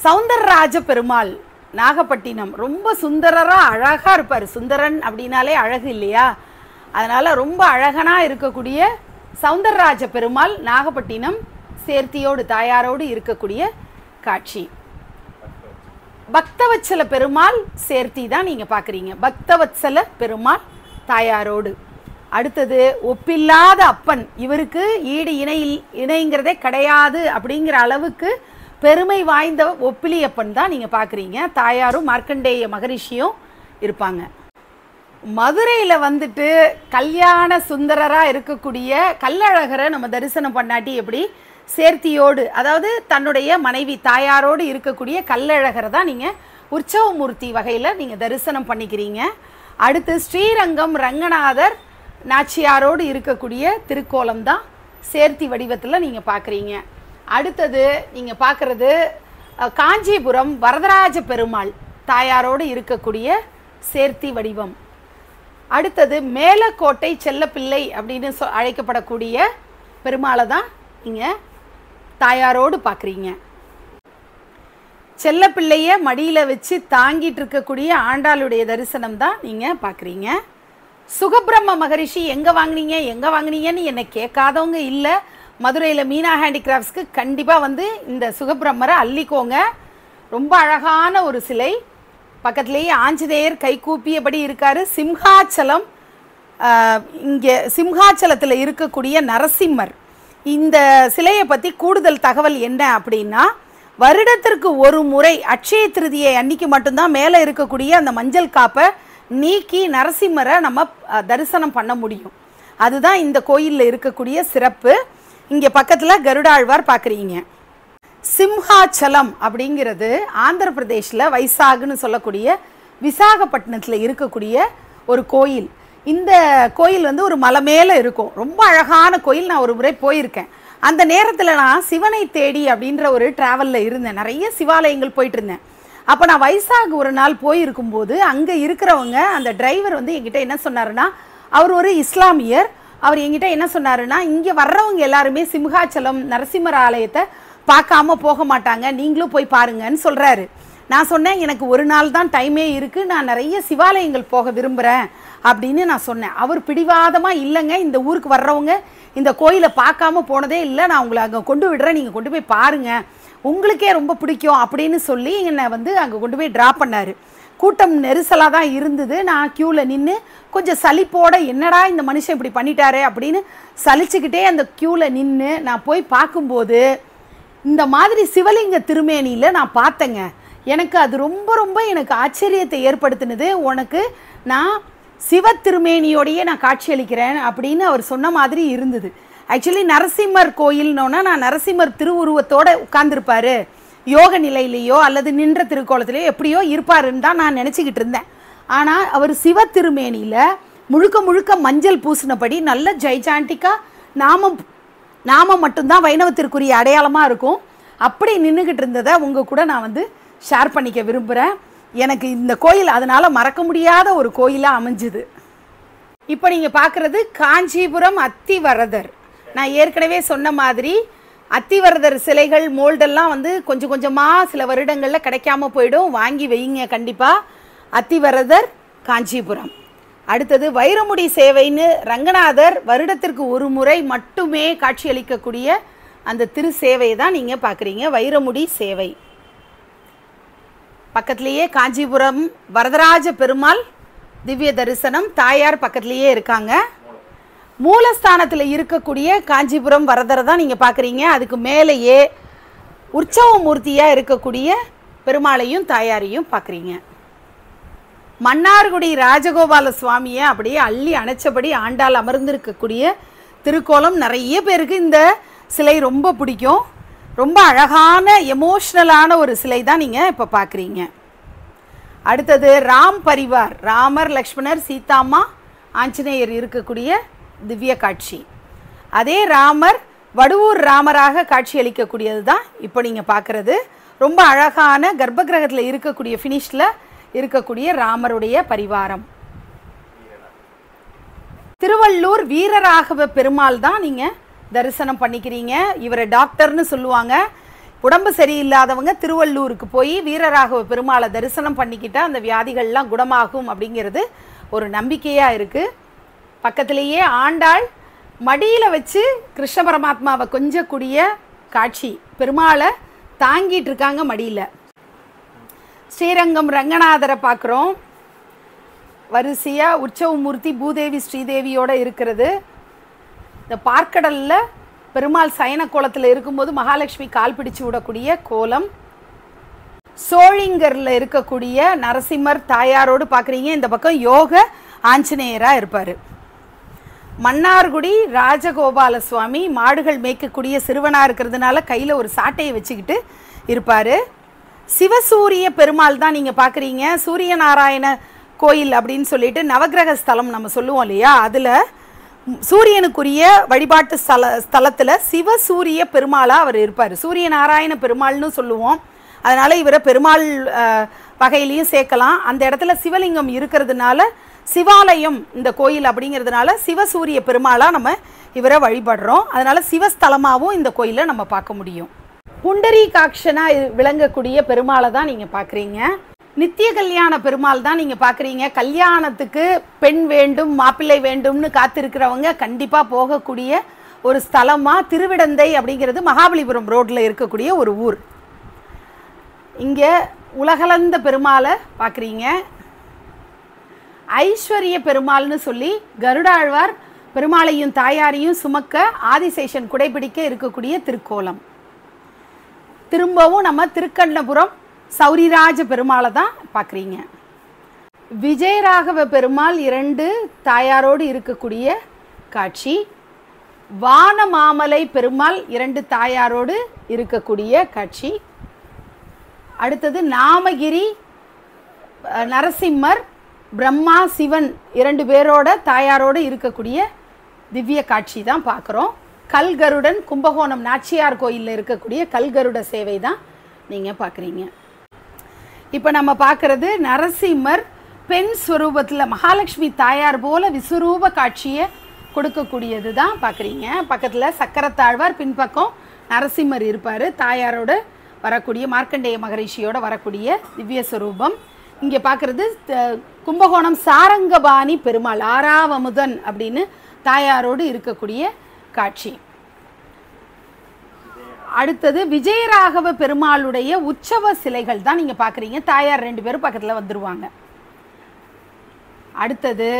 சௌந்தரராஜ பெருமாள், நாகப்பட்டினம். ரொம்ப சுந்தரராக அழகாக இருப்பார். சுந்தரன் அப்படின்னாலே அழகு இல்லையா, அதனால் ரொம்ப அழகனாக இருக்கக்கூடிய சௌந்தரராஜ பெருமாள் நாகப்பட்டினம் சேர்த்தியோடு தாயாரோடு இருக்கக்கூடிய காட்சி. பக்தவத்சல பெருமாள் சேர்த்தி தான் நீங்கள் பார்க்குறீங்க, பக்தவத்சல பெருமாள் தாயாரோடு. அடுத்தது ஒப்பில்லாத அப்பன், இவருக்கு ஈடு இணைங்கிறதே கிடையாது அப்படிங்கிற அளவுக்கு பெருமை வாய்ந்த ஒப்பிலியப்பன் தான் நீங்கள் பார்க்குறீங்க. தாயாரும் மார்க்கண்டேய மகரிஷியும் இருப்பாங்க. மதுரையில் வந்துட்டு கல்யாண சுந்தரராக இருக்கக்கூடிய கல்லழகரை நம்ம தரிசனம் பண்ணாட்டி எப்படி, சேர்த்தியோடு அதாவது தன்னுடைய மனைவி தாயாரோடு இருக்கக்கூடிய கல்லழகரை தான் நீங்கள் உற்சவமூர்த்தி வகையில் நீங்கள் தரிசனம் பண்ணிக்கிறீங்க. அடுத்து ஸ்ரீரங்கம் ரங்கநாதர் நாச்சியாரோடு இருக்கக்கூடிய திருக்கோலம் தான் சேர்த்தி வடிவத்தில் நீங்கள் பார்க்குறீங்க. அடுத்தது நீங்கள் பார்க்குறது காஞ்சிபுரம் வரதராஜ பெருமாள் தாயாரோடு இருக்கக்கூடிய சேர்த்தி வடிவம். அடுத்தது மேலக்கோட்டை செல்லப்பிள்ளை அப்படின்னு அழைக்கப்படக்கூடிய பெருமாளை தான் நீங்கள் தாயாரோடு பார்க்குறீங்க. செல்லப்பிள்ளையை மடியில் வச்சு தாங்கிட்டு இருக்கக்கூடிய ஆண்டாளுடைய தரிசனம் தான் நீங்கள் பார்க்குறீங்க. சுகபிரம்ம மகரிஷி எங்கே வாங்கினீங்கன்னு என்னை கேட்காதவங்க இல்லை. மதுரையில் மீனா ஹேண்டிகிராஃப்ட்ஸ்க்கு கண்டிப்பாக வந்து இந்த சுகபிரம்மரை அள்ளிக்கோங்க. ரொம்ப அழகான ஒரு சிலை, பக்கத்துலேயே ஆஞ்சநேயர் கைகூப்பியபடி இருக்கார். சிம்ஹாச்சலம், இங்கே சிம்ஹாச்சலத்தில் இருக்கக்கூடிய நரசிம்மர். இந்த சிலையை பற்றி கூடுதல் தகவல் என்ன அப்படின்னா, வருடத்திற்கு ஒரு முறை அட்சய திருதியை அன்னைக்கு மட்டும்தான் மேலே இருக்கக்கூடிய அந்த மஞ்சள் காப்பை நீக்கி நரசிம்மரை நம்ம தரிசனம் பண்ண முடியும். அதுதான் இந்த கோயிலில் இருக்கக்கூடிய சிறப்பு. இங்கே பக்கத்தில் கருடாழ்வார் பார்க்குறீங்க. சிம்ஹாச்சலம் அப்படிங்கிறது ஆந்திர பிரதேஷில் வைசாகுன்னு சொல்லக்கூடிய விசாகப்பட்டினத்தில் இருக்கக்கூடிய ஒரு கோயில். இந்த கோயில் வந்து ஒரு மலை மேலே இருக்கும், ரொம்ப அழகான கோயில். நான் ஒரு முறை போயிருக்கேன். அந்த நேரத்தில் நான் சிவனை தேடி அப்படின்ற ஒரு ட்ராவலில் இருந்தேன், நிறைய சிவாலயங்கள் போயிட்டு இருந்தேன். அப்போ நான் வைசாக் ஒரு நாள் போயிருக்கும்போது அங்கே இருக்கிறவங்க அந்த டிரைவர் வந்து என்கிட்ட என்ன சொன்னாருன்னா, அவர் ஒரு இஸ்லாமியர். அவர் என்கிட்ட என்ன சொன்னாருன்னா, இங்கே வர்றவங்க எல்லாருமே சிம்ஹாச்சலம் நரசிம்மர் ஆலயத்தை பார்க்காம போக மாட்டாங்க, நீங்களும் போய் பாருங்கன்னு சொல்கிறாரு. நான் சொன்னேன், எனக்கு ஒரு நாள் தான் டைமே இருக்குது, நான் நிறைய சிவாலயங்கள் போக விரும்புகிறேன் அப்படின்னு நான் சொன்னேன். அவர் பிடிவாதமாக, இல்லைங்க இந்த ஊருக்கு வர்றவங்க இந்த கோயிலை பார்க்காம போனதே இல்லை, நான் உங்களை அங்கே கொண்டு விடுறேன், நீங்கள் கொண்டு போய் பாருங்கள், உங்களுக்கே ரொம்ப பிடிக்கும் அப்படின்னு சொல்லி என்னை வந்து அங்கே கொண்டு போய் ட்ராப் பண்ணார். கூட்டம் நெரிசலாக தான் இருந்தது. நான் க்யூவில் நின்று கொஞ்சம் சலிப்போட, என்னடா இந்த மனுஷன் இப்படி பண்ணிட்டாரே அப்படின்னு சலிச்சுக்கிட்டே அந்த க்யூவில் நின்று நான் போய் பார்க்கும்போது இந்த மாதிரி சிவலிங்க திருமேனியில் நான் பார்த்தேங்க. எனக்கு அது ரொம்ப ரொம்ப எனக்கு ஆச்சரியத்தை ஏற்படுத்தினது. உனக்கு நான் சிவ திருமேனியோடையே நான் காட்சியளிக்கிறேன் அப்படின்னு அவர் சொன்ன மாதிரி இருந்தது. ஆக்சுவலி நரசிம்மர் கோயில்னோன்னா நான் நரசிம்மர் திருவுருவத்தோடு உட்கார்ந்துருப்பார், யோக நிலையிலேயோ அல்லது நின்ற திருக்கோலத்திலேயோ எப்படியோ இருப்பாருன்னு தான் நான் நினச்சிக்கிட்டு இருந்தேன். ஆனால் அவர் சிவ திருமேனியில் முழுக்க முழுக்க மஞ்சள் பூசினபடி நல்ல ஜைஜாண்டிக்காக நாமம் மட்டும்தான் வைணவத்திற்குரிய அடையாளமாக இருக்கும். அப்படி நின்றுக்கிட்டு இருந்ததை உங்கள் கூட நான் வந்து ஷேர் பண்ணிக்க விரும்புகிறேன். எனக்கு இந்த கோயில் அதனால் மறக்க முடியாத ஒரு கோயிலாக அமைஞ்சுது. இப்போ நீங்கள் பார்க்குறது காஞ்சிபுரம் அத்திவரதர். நான் ஏற்கனவே சொன்ன மாதிரி அத்திவரதர் சிலைகள் மோல்டெல்லாம் வந்து கொஞ்சம் கொஞ்சமாக சில வருடங்களில் கிடைக்காம போயிடும். வாங்கி வைங்க கண்டிப்பாக. அத்திவரதர் காஞ்சிபுரம். அடுத்தது வைரமுடி சேவைன்னு ரங்கநாதர் வருடத்திற்கு ஒரு முறை மட்டுமே காட்சியளிக்கக்கூடிய அந்த திரு சேவையை தான் நீங்கள் பார்க்குறீங்க. வைரமுடி சேவை. பக்கத்துலேயே காஞ்சிபுரம் வரதராஜ பெருமாள் திவ்ய தரிசனம் தாயார் பக்கத்துலேயே இருக்காங்க. மூலஸ்தானத்தில் இருக்கக்கூடிய காஞ்சிபுரம் வரதரை தான் நீங்கள் பார்க்குறீங்க. அதுக்கு மேலேயே உற்சவ மூர்த்தியாக இருக்கக்கூடிய பெருமாளையும் தாயாரையும் பார்க்குறீங்க. மன்னார்குடி ராஜகோபால சுவாமியை அப்படியே அள்ளி அணைச்சபடி ஆண்டாள் அமர்ந்திருக்கக்கூடிய திருக்கோலம். நிறைய பேருக்கு இந்த சிலை ரொம்ப பிடிக்கும். ரொம்ப அழகான எமோஷ்னலான ஒரு சிலை தான் நீங்கள் இப்போ பார்க்குறீங்க. அடுத்தது ராம் பரிவார். ராமர், லக்ஷ்மணர், சீதாம்மா, ஆஞ்சநேயர் இருக்கக்கூடிய திவ்ய காட்சி. அதே ராமர் வடுவூர் ராமராக காட்சியளிக்கக்கூடியது தான் இப்போ நீங்கள் பார்க்குறது. ரொம்ப அழகான கர்ப்பகிரகத்தில் இருக்கக்கூடிய ஃபினிஷில் இருக்கக்கூடிய ராமருடைய பரிவாரம். திருவள்ளூர் வீரராகவ பெருமாள் தான் நீங்கள் தரிசனம் பண்ணிக்கிறீங்க. இவரை டாக்டர்னு சொல்லுவாங்க. உடம்பு சரியில்லாதவங்க திருவள்ளூருக்கு போய் வீரராகவ பெருமாளை தரிசனம் பண்ணிக்கிட்டால் அந்த வியாதிகள்லாம் குணமாகும் அப்படிங்கிறது ஒரு நம்பிக்கையாக இருக்குது. பக்கத்திலேயே ஆண்டாள் மடியில் வச்சு கிருஷ்ண பரமாத்மாவை கொஞ்சக்கூடிய காட்சி. பெருமாளை தாங்கிட்டு இருக்காங்க மடியில். ஸ்ரீரங்கம் ரங்கநாதரை பார்க்குறோம். வரிசையாக உற்சவமூர்த்தி பூதேவி ஸ்ரீதேவியோடு இருக்கிறது. இந்த பார்க்கடலில் பெருமாள் சயன கோலத்தில் இருக்கும்போது மகாலட்சுமி கால் பிடிச்சு விடக்கூடிய கோலம். சோழிங்கரில் இருக்கக்கூடிய நரசிம்மர் தாயாரோடு பார்க்குறீங்க. இந்த பக்கம் யோக ஆஞ்சநேயராக இருப்பார். மன்னார்குடி ராஜகோபால சுவாமி மாடுகள் மேய்க்கக்கூடிய சிறுவனாக இருக்கிறதுனால கையில் ஒரு சாட்டையை வச்சுக்கிட்டு இருப்பார். சிவசூரிய பெருமாள் தான் நீங்கள் பார்க்குறீங்க. சூரிய நாராயண கோயில் அப்படின்னு சொல்லிட்டு நவகிரக ஸ்தலம் நம்ம சொல்லுவோம் இல்லையா, அதில் சூரியனுக்குரிய வழிபாட்டு ஸ்தலத்தில் சிவசூரிய பெருமாளாக அவர் இருப்பார். சூரிய நாராயண பெருமாள்னு சொல்லுவோம். அதனால் இவரை பெருமாள் வகையிலையும் சேர்க்கலாம். அந்த இடத்துல சிவலிங்கம் இருக்கிறதுனால சிவாலயம் இந்த கோயில் அப்படிங்கிறதுனால சிவசூரிய பெருமாளாக நம்ம இவரை வழிபடுறோம். அதனால் சிவஸ்தலமாகவும் இந்த கோயிலை நம்ம பார்க்க முடியும். புண்டரீகாட்சனாக விளங்கக்கூடிய பெருமாளை தான் நீங்கள் பார்க்குறீங்க. நித்திய கல்யாண பெருமாள் தான் நீங்கள் பார்க்குறீங்க. கல்யாணத்துக்கு பெண் வேண்டும் மாப்பிள்ளை வேண்டும்னு காத்திருக்கிறவங்க கண்டிப்பாக போகக்கூடிய ஒரு ஸ்தலமாக திருவிடந்தை அப்படிங்கிறது மகாபலிபுரம் ரோட்டில் இருக்கக்கூடிய ஒரு ஊர். இங்கே உலகளந்த பெருமாளை பார்க்குறீங்க. ஐஸ்வர்ய பெருமாள்னு சொல்லி கருடாழ்வார் பெருமாளையும் தாயாரையும் சுமக்க ஆதிசேஷன் குடைபிடிக்க இருக்கக்கூடிய திருக்கோலம். திரும்பவும் நம்ம திருக்கண்ணபுரம் சௌரிராஜ பெருமாளை தான் பார்க்குறீங்க. விஜயராகவ பெருமாள் 2 தாயாரோடு இருக்கக்கூடிய காட்சி. வானமாமலை பெருமாள் 2 தாயாரோடு இருக்கக்கூடிய காட்சி. அடுத்தது நாமகிரி நரசிம்மர் பிரம்மா சிவன் 2 பேரோட தாயாரோடு இருக்கக்கூடிய திவ்ய காட்சி தான் பார்க்குறோம். கல்கருடன் கும்பகோணம் நாச்சியார் கோயிலில் இருக்கக்கூடிய கல்கருட சேவை தான் நீங்கள் பார்க்குறீங்க. இப்போ நம்ம பார்க்குறது நரசிம்மர் பெண் ஸ்வரூபத்தில் மகாலட்சுமி தாயார் போல விஸ்வரூப காட்சியை கொடுக்கக்கூடியது தான் பார்க்குறீங்க. பக்கத்தில் சக்கரத்தாழ்வார், பின்பக்கம் நரசிம்மர் இருப்பார். தாயாரோடு வரக்கூடிய மார்க்கண்டேய மகரிஷியோடு வரக்கூடிய திவ்ய ஸ்வரூபம். இங்கே பார்க்குறது கும்பகோணம் சாரங்கபாணி பெருமாள் ஆறாவமுதன் அப்படின்னு தாயாரோடு இருக்கக்கூடிய காட்சி. அடுத்தது விஜயராகவ பெருமாளுடைய உற்சவ சிலைகள் தான் நீங்கள் பார்க்குறீங்க. தாயார் 2 பேரும் பக்கத்தில் வந்துடுவாங்க. அடுத்தது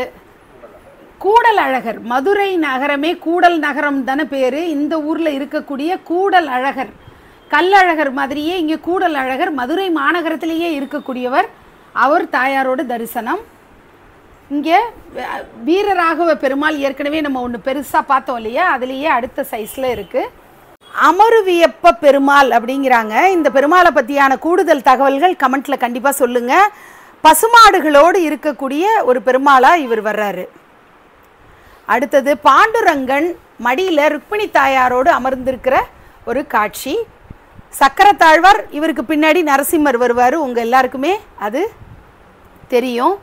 கூடல் அழகர். மதுரை நகரமே கூடல் நகரம் தானே பேர். இந்த ஊரில் இருக்கக்கூடிய கூடல் அழகர், கல்லழகர் மாதிரியே இங்கே கூடல் அழகர் மதுரை மாநகரத்திலேயே இருக்கக்கூடியவர். அவர் தாயாரோட தரிசனம். இங்கே வீரராகவ பெருமாள் ஏற்கனவே நம்ம ஒன்று பெருசாக பார்த்தோம் இல்லையா, அதுலேயே அடுத்த சைஸில் இருக்குது. அமருவியப்ப பெருமாள் அப்படிங்கிறாங்க. இந்த பெருமாளை பற்றியான கூடுதல் தகவல்கள் கமெண்ட்டில் கண்டிப்பாக சொல்லுங்கள். பசுமாடுகளோடு இருக்கக்கூடிய ஒரு பெருமாளாக இவர் வர்றாரு. அடுத்தது பாண்டுரங்கன் மடியில் ருக்மிணி தாயாரோடு அமர்ந்திருக்கிற ஒரு காட்சி. சக்கரத்தாழ்வார், இவருக்கு பின்னாடி நரசிம்மர் வருவார், உங்கள் எல்லாருக்குமே அது தெரியும்.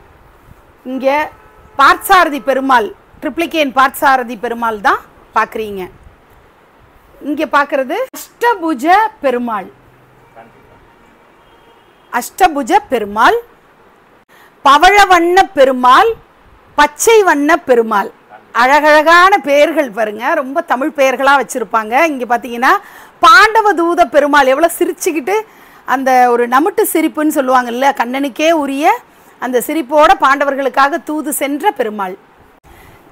இங்கே பார்த்தசாரதி பெருமாள், ட்ரிப்ளிகேன் பார்த்தசாரதி பெருமாள் தான் பார்க்குறீங்க. இங்கே பார்க்குறது அஷ்டபுஜ பெருமாள். அஷ்டபுஜ பெருமாள், பவழவண்ண பெருமாள், பச்சை வண்ண பெருமாள். அழகழகான பெயர்கள் பாருங்க, ரொம்ப தமிழ் பெயர்களாக வச்சுருப்பாங்க. இங்கே பார்த்தீங்கன்னா பாண்டவ தூத பெருமாள் எவ்வளோ சிரிச்சுக்கிட்டு, அந்த ஒரு நமுட்டு சிரிப்புன்னு சொல்லுவாங்கல்ல, கண்ணனுக்கே உரிய அந்த சிரிப்போட பாண்டவர்களுக்காக தூது சென்ற பெருமாள்.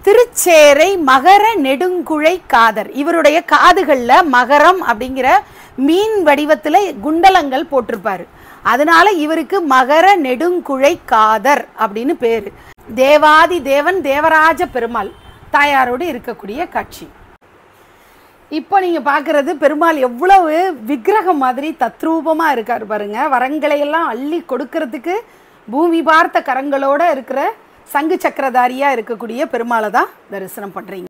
திருச்சேரை மகர நெடுங்குழை காதர், இவருடைய காதுகளில் மகரம் அப்படிங்கிற மீன் வடிவத்தில் குண்டலங்கள் போட்டிருப்பார், அதனால இவருக்கு மகர நெடுங்குழை காதர் அப்படின்னு பேர். தேவாதி தேவன் தேவராஜ பெருமாள் தாயாரோடு இருக்கக்கூடிய காட்சி. இப்போ நீங்கள் பார்க்குறது பெருமாள் எவ்வளவு விக்கிரகம் மாதிரி தத்ரூபமாக இருக்கார் பாருங்க. வரங்களையெல்லாம் அள்ளி கொடுக்கறதுக்கு பூமி பார்த்த கரங்களோடு இருக்கிற சங்கு சக்கரதாரியாக இருக்கக்கூடிய பெருமாளை தான் தரிசனம் பண்ணுறீங்க.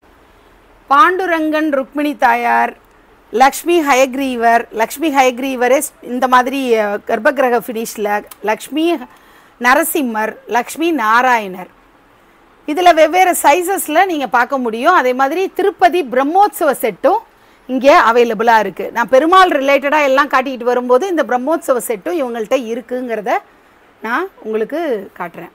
பாண்டுரங்கன் ருக்மிணி தாயார், லக்ஷ்மி ஹயக்ரீவர். லக்ஷ்மி ஹயக்ரீவரே இந்த மாதிரி கர்ப்பகிரக ஃபினிஷில், லக்ஷ்மி நரசிம்மர், லக்ஷ்மி நாராயணர். இதில் வெவ்வேறு சைஸஸில் நீங்கள் பார்க்க முடியும். அதே மாதிரி திருப்பதி பிரம்மோத்சவ செட்டும் இங்கே அவைலபிளாக இருக்குது. நான் பெருமாள் ரிலேட்டடாக எல்லாம் காட்டிக்கிட்டு வரும்போது இந்த பிரம்மோத்சவ செட்டும் இவங்கள்ட்ட இருக்குங்கிறத நான் உங்களுக்கு காட்டுறேன்.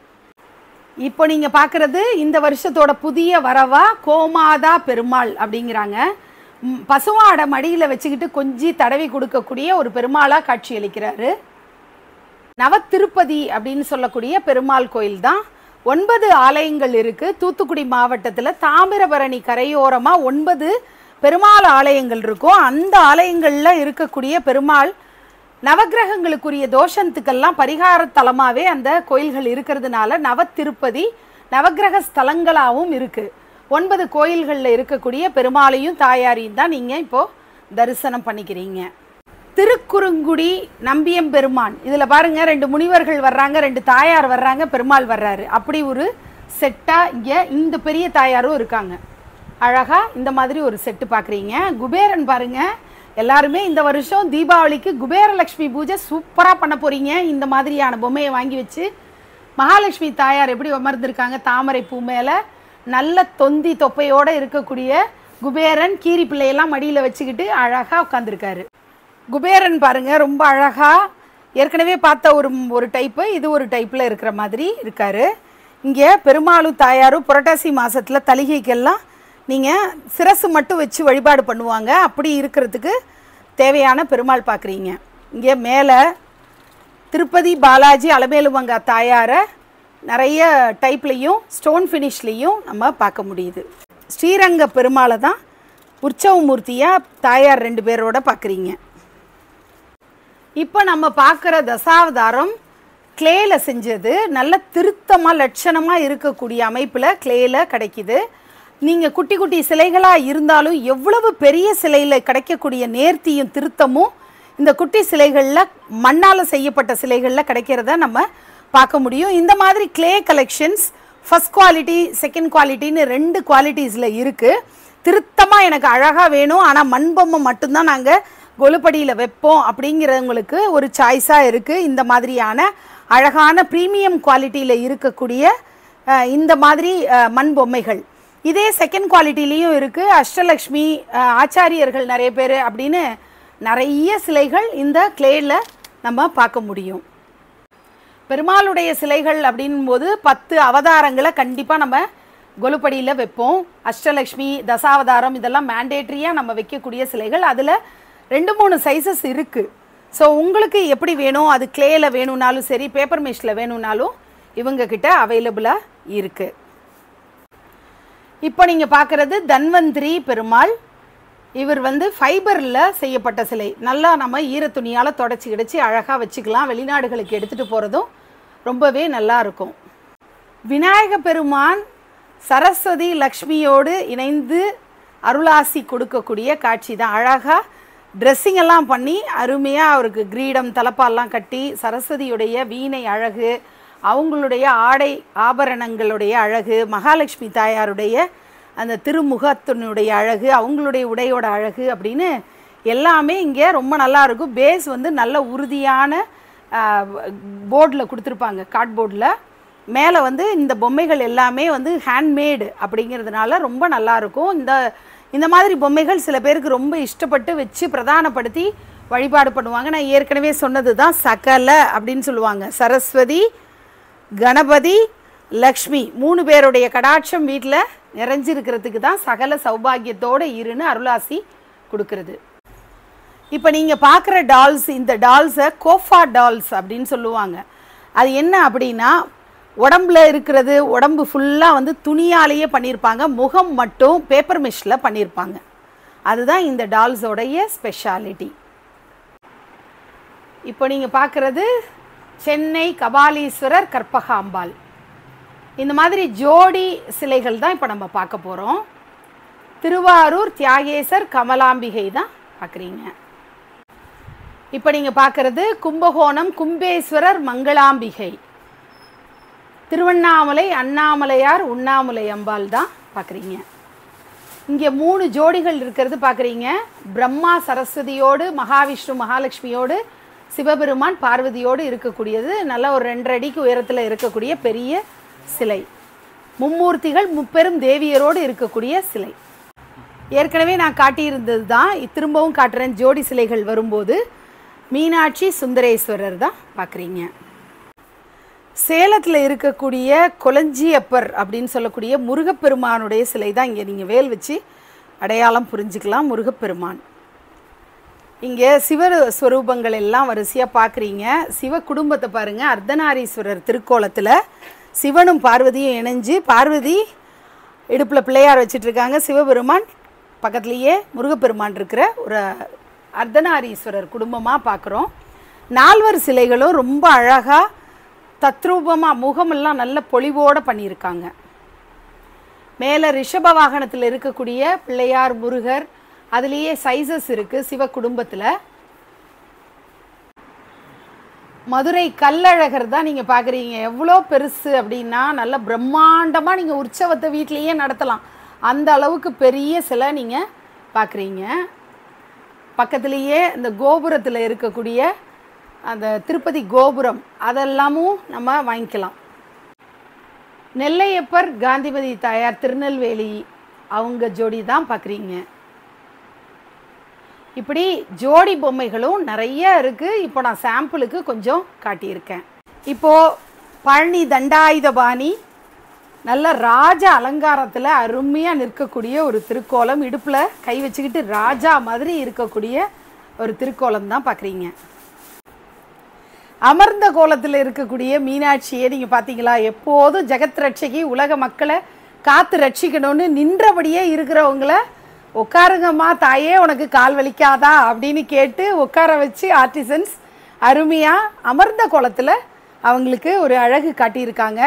இப்போ நீங்கள் பார்க்குறது இந்த வருஷத்தோட புதிய வரவா கோமாதா பெருமாள் அப்படிங்கிறாங்க. பசுமாடை மடியில் வச்சுக்கிட்டு கொஞ்சி தடவி கொடுக்கக்கூடிய ஒரு பெருமாளாக காட்சி அளிக்கிறாரு. நவத்திருப்பதி அப்படின்னு சொல்லக்கூடிய பெருமாள் கோயில் தான். 9 ஆலயங்கள் இருக்குது. தூத்துக்குடி மாவட்டத்தில் தாமிரபரணி கரையோரமாக 9 பெருமாள் ஆலயங்கள் இருக்கும். அந்த ஆலயங்களில் இருக்கக்கூடிய பெருமாள் நவகிரகங்களுக்குரிய தோஷத்துக்கெல்லாம் பரிகார தலமாகவே அந்த கோயில்கள் இருக்கிறதுனால நவத்திருப்பதி நவகிரக ஸ்தலங்களாகவும் இருக்குது. 9 கோயில்களில் இருக்கக்கூடிய பெருமாளையும் தாயாரையும் தான் நீங்கள் இப்போது தரிசனம் பண்ணிக்கிறீங்க. திருக்குறுங்குடி நம்பியம்பெருமான், இதில் பாருங்கள் 2 முனிவர்கள் வர்றாங்க, 2 தாயார் வர்றாங்க, பெருமாள் வர்றாரு. அப்படி ஒரு செட்டாக இங்கே இந்த பெரிய தாயாரும் இருக்காங்க. அழகாக இந்த மாதிரி ஒரு செட்டு பார்க்குறீங்க. குபேரன் பாருங்கள், எல்லாருமே இந்த வருஷம் தீபாவளிக்கு குபேரலக்ஷ்மி பூஜை சூப்பராக பண்ண போகிறீங்க. இந்த மாதிரியான பொம்மையை வாங்கி வச்சு மகாலட்சுமி தாயார் எப்படி அமர்ந்திருக்காங்க, தாமரை பூ மேலே நல்ல தொந்தி தொப்பையோடு இருக்கக்கூடிய குபேரன் கீரி பிள்ளையெல்லாம் மடியில் வச்சுக்கிட்டு அழகாக உட்காந்துருக்காரு. குபேரன் பாருங்கள் ரொம்ப அழகாக, ஏற்கனவே பார்த்த ஒரு டைப்பு, இது ஒரு டைப்பில் இருக்கிற மாதிரி இருக்கார். இங்கே பெருமாளும் தாயாரும் புரட்டாசி மாதத்தில் தலிகைக்கெல்லாம் நீங்கள் சிரசு மட்டும் வச்சு வழிபாடு பண்ணுவாங்க. அப்படி இருக்கிறதுக்கு தேவையான பெருமாள் பார்க்குறீங்க. இங்கே மேலே திருப்பதி பாலாஜி அலமேலுமங்கா தாயாரை நிறைய டைப்லேயும் ஸ்டோன் ஃபினிஷ்லேயும் நம்ம பார்க்க முடியுது. ஸ்ரீரங்க பெருமாளை தான் உற்சவமூர்த்தியாக தாயார் 2 பேரோட பார்க்குறீங்க. இப்போ நம்ம பார்க்குற தசாவதாரம் கிளேயில் செஞ்சது, நல்ல திருத்தமாக லட்சணமாக இருக்கக்கூடிய அமைப்பில் கிளேயில் கிடைக்கிது. நீங்கள் குட்டி குட்டி சிலைகளாக இருந்தாலும் எவ்வளவு பெரிய சிலையில் கிடைக்கக்கூடிய நேர்த்தியும் திருத்தமும் இந்த குட்டி சிலைகளில் மண்ணால் செய்யப்பட்ட சிலைகளில் கிடைக்கிறத நம்ம பார்க்க முடியும். இந்த மாதிரி clay collections first quality second குவாலிட்டின்னு 2 குவாலிட்டிஸில் இருக்குது. திருத்தமாக எனக்கு அழகாக வேணும், ஆனால் மண்பொம்மை மட்டும்தான் நாங்கள் கொலுப்படியில் வைப்போம் அப்படிங்கிறவங்களுக்கு ஒரு சாய்ஸாக இருக்குது. இந்த மாதிரியான அழகான ப்ரீமியம் குவாலிட்டியில் இருக்கக்கூடிய இந்த மாதிரி மண் பொம்மைகள். இதே செகண்ட் குவாலிட்டிலையும் இருக்குது. அஷ்டலக்ஷ்மி ஆச்சாரியர்கள் நிறைய பேர் அப்படின்னு நிறைய சிலைகள் இந்த கிளேயில் நம்ம பார்க்க முடியும். பெருமாளுடைய சிலைகள் அப்படின்போது 10 அவதாரங்களை கண்டிப்பாக நம்ம கொலுப்படியில் வைப்போம். அஷ்டலக்ஷ்மி தசாவதாரம் இதெல்லாம் மேண்டேட்ரியாக நம்ம வைக்கக்கூடிய சிலைகள். அதில் 2-3 சைஸஸ் இருக்குது. ஸோ உங்களுக்கு எப்படி வேணும், அது கிளேயில் வேணும்னாலும் சரி, பேப்பர் மேஷில் வேணும்னாலும் இவங்கக்கிட்ட அவைலபிளாக இருக்குது. இப்போ நீங்கள் பார்க்குறது தன்வந்திரி பெருமாள். இவர் ஃபைபரில் செய்யப்பட்ட சிலை. நல்லா நம்ம ஈரத்துணியால் தொடச்சி கிடச்சி அழகாக வச்சுக்கலாம். வெளிநாடுகளுக்கு எடுத்துகிட்டு போகிறதும் ரொம்பவே நல்லா இருக்கும். விநாயக பெருமான் சரஸ்வதி லக்ஷ்மியோடு இணைந்து அருளாசி கொடுக்கக்கூடிய காட்சி தான். அழகாக ட்ரெஸ்ஸிங் எல்லாம் பண்ணி அருமையாக அவருக்கு கிரீடம் தலப்பாலாம் கட்டி சரஸ்வதியுடைய வீணை அழகு, அவங்களுடைய ஆடை ஆபரணங்களுடைய அழகு, மகாலட்சுமி தாயாருடைய அந்த திருமுகத்தினுடைய அழகு, அவங்களுடைய உடையோட அழகு அப்படின்னு எல்லாமே இங்கே ரொம்ப நல்லா இருக்கும். பேஸ் வந்து நல்ல உறுதியான போர்டில் கொடுத்துருப்பாங்க, கார்ட்போர்டில். மேலே வந்து இந்த பொம்மைகள் எல்லாமே வந்து ஹேண்ட்மேடு அப்படிங்கிறதுனால ரொம்ப நல்லாயிருக்கும். இந்த மாதிரி பொம்மைகள் சில பேருக்கு ரொம்ப இஷ்டப்பட்டு வச்சு பிரதானப்படுத்தி வழிபாடு பண்ணுவாங்க. நான் ஏற்கனவே சொன்னது தான் சகல அப்படின்னு சொல்லுவாங்க. சரஸ்வதி, கணபதி, லக்ஷ்மி 3 பேருடைய கடாட்சம் வீட்டில் நிறைஞ்சிருக்கிறதுக்கு தான் சகல சௌபாகியத்தோடு இருன்னு அருளாசி கொடுக்கறது. இப்போ நீங்கள் பார்க்குற டால்ஸ், இந்த டால்ஸை கோஃபா டால்ஸ் அப்படின்னு சொல்லுவாங்க. அது என்ன அப்படின்னா, உடம்புல இருக்கிறது உடம்பு ஃபுல்லாக வந்து துணியாலேயே பண்ணியிருப்பாங்க, முகம் மட்டும் பேப்பர் மெஷ்ஷில் பண்ணியிருப்பாங்க. அதுதான் இந்த டால்ஸோடைய ஸ்பெஷாலிட்டி. இப்போ நீங்கள் பார்க்குறது சென்னை கபாலீஸ்வரர் கற்பகாம்பாள். இந்த மாதிரி ஜோடி சிலைகள் தான் இப்போ நம்ம பார்க்க போகிறோம். திருவாரூர் தியாகேசர் கமலாம்பிகை தான் பார்க்குறீங்க. இப்போ நீங்கள் பார்க்குறது கும்பகோணம் கும்பேஸ்வரர் மங்களாம்பிகை. திருவண்ணாமலை அண்ணாமலையார் உண்ணாமலை அம்பாள் தான் பார்க்குறீங்க. இங்கே 3 ஜோடிகள் இருக்கிறது பார்க்குறீங்க. பிரம்மா சரஸ்வதியோடு, மகாவிஷ்ணு மகாலட்சுமியோடு, சிவபெருமான் பார்வதியோடு இருக்கக்கூடியது. நல்ல ஒரு 2 அடிக்கு உயரத்தில் இருக்கக்கூடிய பெரிய சிலை. மும்மூர்த்திகள் முப்பெரும் தேவியரோடு இருக்கக்கூடிய சிலை. ஏற்கனவே நான் காட்டியிருந்தது தான், திரும்பவும் காட்டுறேன். ஜோடி சிலைகள் வரும்போது மீனாட்சி சுந்தரேஸ்வரர் தான் பார்க்குறீங்க. சேலத்தில் இருக்கக்கூடிய கொளஞ்சியப்பர் அப்படின்னு சொல்லக்கூடிய முருகப்பெருமானுடைய சிலை தான் இங்கே நீங்கள் வேல் வச்சு அடையாளம் புரிஞ்சுக்கலாம். முருகப்பெருமான். இங்கே சிவ ஸ்வரூபங்கள் எல்லாம் வரிசையாக பார்க்குறீங்க. சிவ குடும்பத்தை பாருங்கள். அர்த்தநாரீஸ்வரர் திருக்கோலத்தில் சிவனும் பார்வதியும் இணைஞ்சு, பார்வதி இடுப்பில் பிள்ளையார் வச்சிட்ருக்காங்க, சிவபெருமான் பக்கத்துலேயே முருகப்பெருமான் இருக்கிற ஒரு அர்த்தநாரீஸ்வரர் குடும்பமாக பார்க்குறோம். 4 சிலைகளும் ரொம்ப அழகாக தத்ரூபமாக முகமெல்லாம் நல்ல பொலிவோடு பண்ணியிருக்காங்க. மேலே ரிஷப வாகனத்தில் இருக்கக்கூடிய பிள்ளையார் முருகர், அதுலேயே சைஸஸ் இருக்குது சிவ குடும்பத்தில். மதுரை கல்லழகர் தான் நீங்கள் பார்க்குறீங்க. எவ்வளோ பெருசு அப்படின்னா, நல்ல பிரம்மாண்டமாக நீங்கள் உற்சவத்தை வீட்லேயே நடத்தலாம், அந்த அளவுக்கு பெரிய சிலை நீங்கள் பார்க்குறீங்க. பக்கத்துலேயே இந்த கோபுரத்தில் இருக்கக்கூடிய அந்த திருப்பதி கோபுரம் அதெல்லாமும் நம்ம வாங்கிக்கலாம். நெல்லையப்பர் காந்திமதி தாயார் திருநெல்வேலி அவங்க ஜோடி தான் பார்க்குறீங்க. இப்படி ஜோடி பொம்மைகளும் நிறைய இருக்குது. இப்போ நான் சாம்பிளுக்கு கொஞ்சம் காட்டியிருக்கேன். இப்போது பழனி தண்டாயுதபாணி நல்ல ராஜா அலங்காரத்தில் அருமையாக நிற்கக்கூடிய ஒரு திருக்கோலம். இடுப்பில் கை வச்சுக்கிட்டு ராஜா மாதிரி இருக்கக்கூடிய ஒரு திருக்கோலம் தான் பார்க்குறீங்க. அமர்ந்த கோலத்தில் இருக்கக்கூடிய மீனாட்சியை நீங்கள் பார்த்தீங்களா? எப்போதும் ஜெகத் ரட்சகி, உலக மக்களை காத்து ரட்சிக்கணும்னு நின்றபடியே இருக்கிறவங்கள உட்காருங்கம்மா தாயே உனக்கு கால் வலிக்காதா அப்படின்னு கேட்டு உட்கார வச்சு ஆர்டிசன்ஸ் அருமையாக அமர்ந்த கோலத்தில் அவங்களுக்கு ஒரு அழகு காட்டியிருக்காங்க.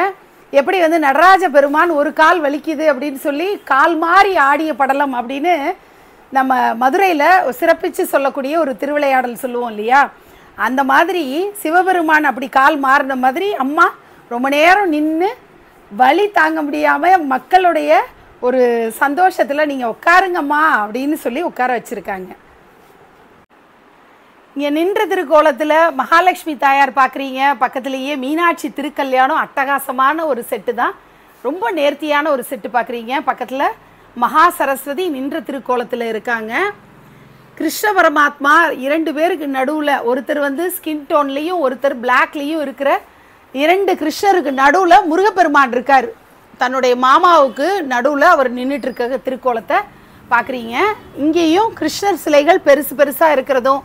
எப்படி வந்து நடராஜ பெருமான் ஒரு கால் வலிக்குது அப்படின்னு சொல்லி கால் மாறி ஆடிய படலம் அப்படின்னு நம்ம மதுரையில் சிறப்பித்து சொல்லக்கூடிய ஒரு திருவிளையாடல் சொல்லுவோம் இல்லையா? அந்த மாதிரி சிவபெருமான் அப்படி கால் மாறின மாதிரி அம்மா ரொம்ப நேரம் நின்று வலி தாங்க முடியாமல் மக்களுடைய ஒரு சந்தோஷத்தில் நீங்கள் உட்காருங்கம்மா அப்படின்னு சொல்லி உட்கார வச்சுருக்காங்க. இங்கே நின்ற திருக்கோலத்தில் மகாலட்சுமி தாயார் பார்க்குறீங்க. பக்கத்துலேயே மீனாட்சி திருக்கல்யாணம் அட்டகாசமான ஒரு செட்டு தான், ரொம்ப நேர்த்தியான ஒரு செட்டு பார்க்குறீங்க. பக்கத்தில் மகா சரஸ்வதி நின்ற திருக்கோலத்தில் இருக்காங்க. கிருஷ்ண பரமாத்மா 2 பேருக்கு நடுவில், ஒருத்தர் வந்து ஸ்கின் டோன்லேயும் ஒருத்தர் பிளாக்லேயும் இருக்கிற 2 கிருஷ்ணருக்கு நடுவில் முருகப்பெருமான் இருக்கார். தன்னுடைய மாமாவுக்கு நடுவில் அவர் நின்றுட்டுருக்க திருக்கோலத்தை பார்க்குறீங்க. இங்கேயும் கிருஷ்ணர் சிலைகள் பெருசு பெருசாக இருக்கிறதும்,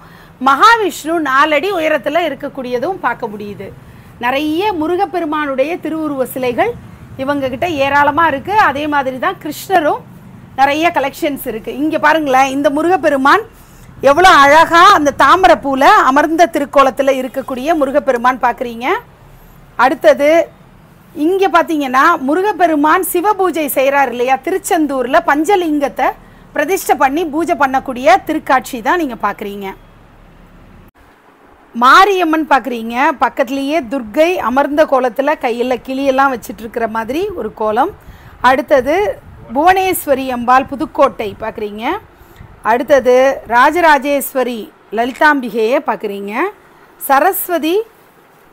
மகாவிஷ்ணு 4 அடி உயரத்தில் இருக்கக்கூடியதும் பார்க்க முடியுது. நிறைய முருகப்பெருமானுடைய திருவுருவ சிலைகள் இவங்கக்கிட்ட ஏராளமாக இருக்குது. அதே மாதிரி தான் கிருஷ்ணரும் நிறைய கலெக்ஷன்ஸ் இருக்குது. இங்கே பாருங்களேன், இந்த முருகப்பெருமான் எவ்வளோ அழகாக அந்த தாமரைப்பூவில் அமர்ந்த திருக்கோலத்தில் இருக்கக்கூடிய முருகப்பெருமான் பார்க்குறீங்க. அடுத்தது இங்கே பார்த்தீங்கன்னா முருகப்பெருமான் சிவபூஜை செய்கிறார் இல்லையா? திருச்செந்தூரில் பஞ்சலிங்கத்தை பிரதிஷ்டை பண்ணி பூஜை பண்ணக்கூடிய திருக்காட்சி தான் நீங்கள் பார்க்குறீங்க. மாரியம்மன் பார்க்குறீங்க, பக்கத்துலேயே துர்க்கை அமர்ந்த கோலத்தில் கையில் கிளியெல்லாம் வச்சிட்ருக்கிற மாதிரி ஒரு கோலம். அடுத்தது புவனேஸ்வரி அம்பாள் புதுக்கோட்டை பார்க்குறீங்க. அடுத்தது ராஜராஜேஸ்வரி லலிதாம்பிகையை பார்க்குறீங்க. சரஸ்வதி,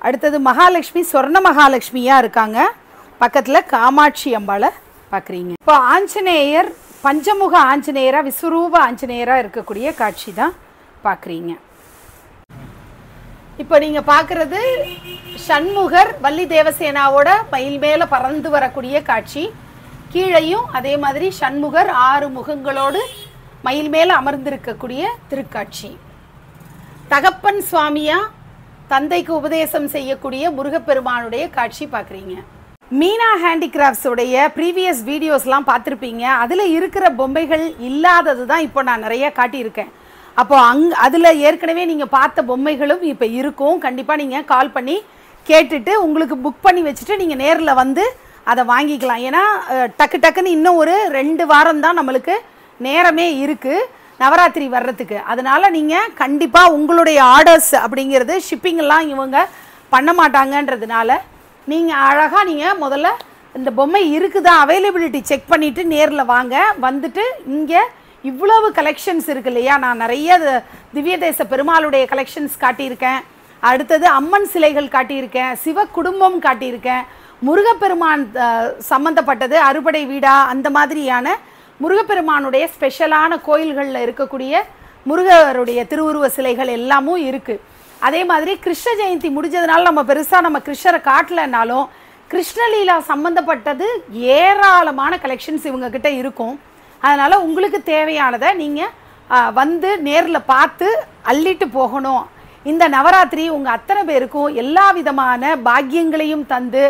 அடுத்தது மகாலட்சுமி சொர்ண மகாலட்சுமியாக இருக்காங்க. பக்கத்தில் காமாட்சி அம்பாளை பார்க்குறீங்க. இப்போ ஆஞ்சநேயர் பஞ்சமுக ஆஞ்சநேயராக விஸ்வரூப ஆஞ்சநேயராக இருக்கக்கூடிய காட்சி தான் பார்க்குறீங்க. இப்போ நீங்கள் பார்க்குறது சண்முகர் வள்ளி தேவசேனாவோட மயில் மேலே பறந்து வரக்கூடிய காட்சி. கீழையும் அதே மாதிரி சண்முகர் 6 முகங்களோடு மயில் மேலே அமர்ந்திருக்கக்கூடிய திருக்காட்சி. தகப்பன் சுவாமியா தந்தைக்கு உபதேசம் செய்யக்கூடிய முருகப்பெருமானுடைய காட்சி பார்க்குறீங்க. மீனா ஹேண்டிகிராஃப்ட்ஸுடைய ப்ரீவியஸ் வீடியோஸ்லாம் பார்த்துருப்பீங்க. அதில் இருக்கிற பொம்மைகள் இல்லாதது தான் இப்போ நான் நிறைய காட்டியிருக்கேன். அப்போது அதில் ஏற்கனவே நீங்கள் பார்த்த பொம்மைகளும் இப்போ இருக்கும். கண்டிப்பாக நீங்கள் கால் பண்ணி கேட்டுட்டு உங்களுக்கு புக் பண்ணி வச்சுட்டு நீங்கள் நேரில் வந்து அதை வாங்கிக்கலாம். ஏன்னா டக்குன்னு இன்னும் ஒரு 2 வாரம் தான் நம்மளுக்கு நேரமே இருக்குது நவராத்திரி வர்றதுக்கு. அதனால் நீங்கள் கண்டிப்பாக உங்களுடைய ஆர்டர்ஸ் அப்படிங்கிறது ஷிப்பிங்கெல்லாம் இவங்க பண்ண மாட்டாங்கன்றதுனால நீங்கள் அழகாக நீங்கள் முதல்ல இந்த பொம்மை இருக்குதா அவைலபிலிட்டி செக் பண்ணிவிட்டு நேரில் வாங்க. வந்துட்டு இங்கே இவ்வளவு கலெக்ஷன்ஸ் இருக்குது இல்லையா, நான் நிறைய திவ்ய தேச பெருமாளுடைய கலெக்ஷன்ஸ் காட்டியிருக்கேன். அடுத்தது அம்மன் சிலைகள் காட்டியிருக்கேன், சிவ குடும்பம் காட்டியிருக்கேன், முருகப்பெருமான் சம்மந்தப்பட்டது அறுபடை வீடா அந்த மாதிரியான முருகப்பெருமானுடைய ஸ்பெஷலான கோயில்களில் இருக்கக்கூடிய முருகருடைய திருவுருவ சிலைகள் எல்லாமும் இருக்குது. அதே மாதிரி கிருஷ்ண ஜெயந்தி முடிஞ்சதுனால நம்ம பெருசாக நம்ம கிருஷ்ணரை காட்டலைன்னாலும் கிருஷ்ணலீலா சம்மந்தப்பட்டது ஏராளமான கலெக்ஷன்ஸ் இவங்கக்கிட்ட இருக்கும். அதனால் உங்களுக்கு தேவையானதை நீங்கள் வந்து நேரில் பார்த்து அள்ளிட்டு போகணும். இந்த நவராத்திரி உங்கள் அத்தனை பேருக்கும் எல்லா விதமான பாக்கியங்களையும் தந்து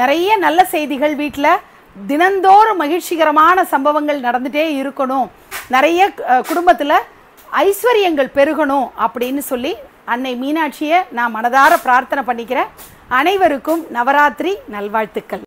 நிறைய நல்ல செய்திகள் வீட்டில் தினந்தோறும் மகிழ்ச்சிகரமான சம்பவங்கள் நடந்துகிட்டே இருக்கணும், நிறைய குடும்பத்தில் ஐஸ்வர்யங்கள் பெருகணும் அப்படின்னு சொல்லி அன்னை மீனாட்சியை நான் மனதார பிரார்த்தனை பண்ணிக்கிறேன். அனைவருக்கும் நவராத்திரி நல்வாழ்த்துக்கள்.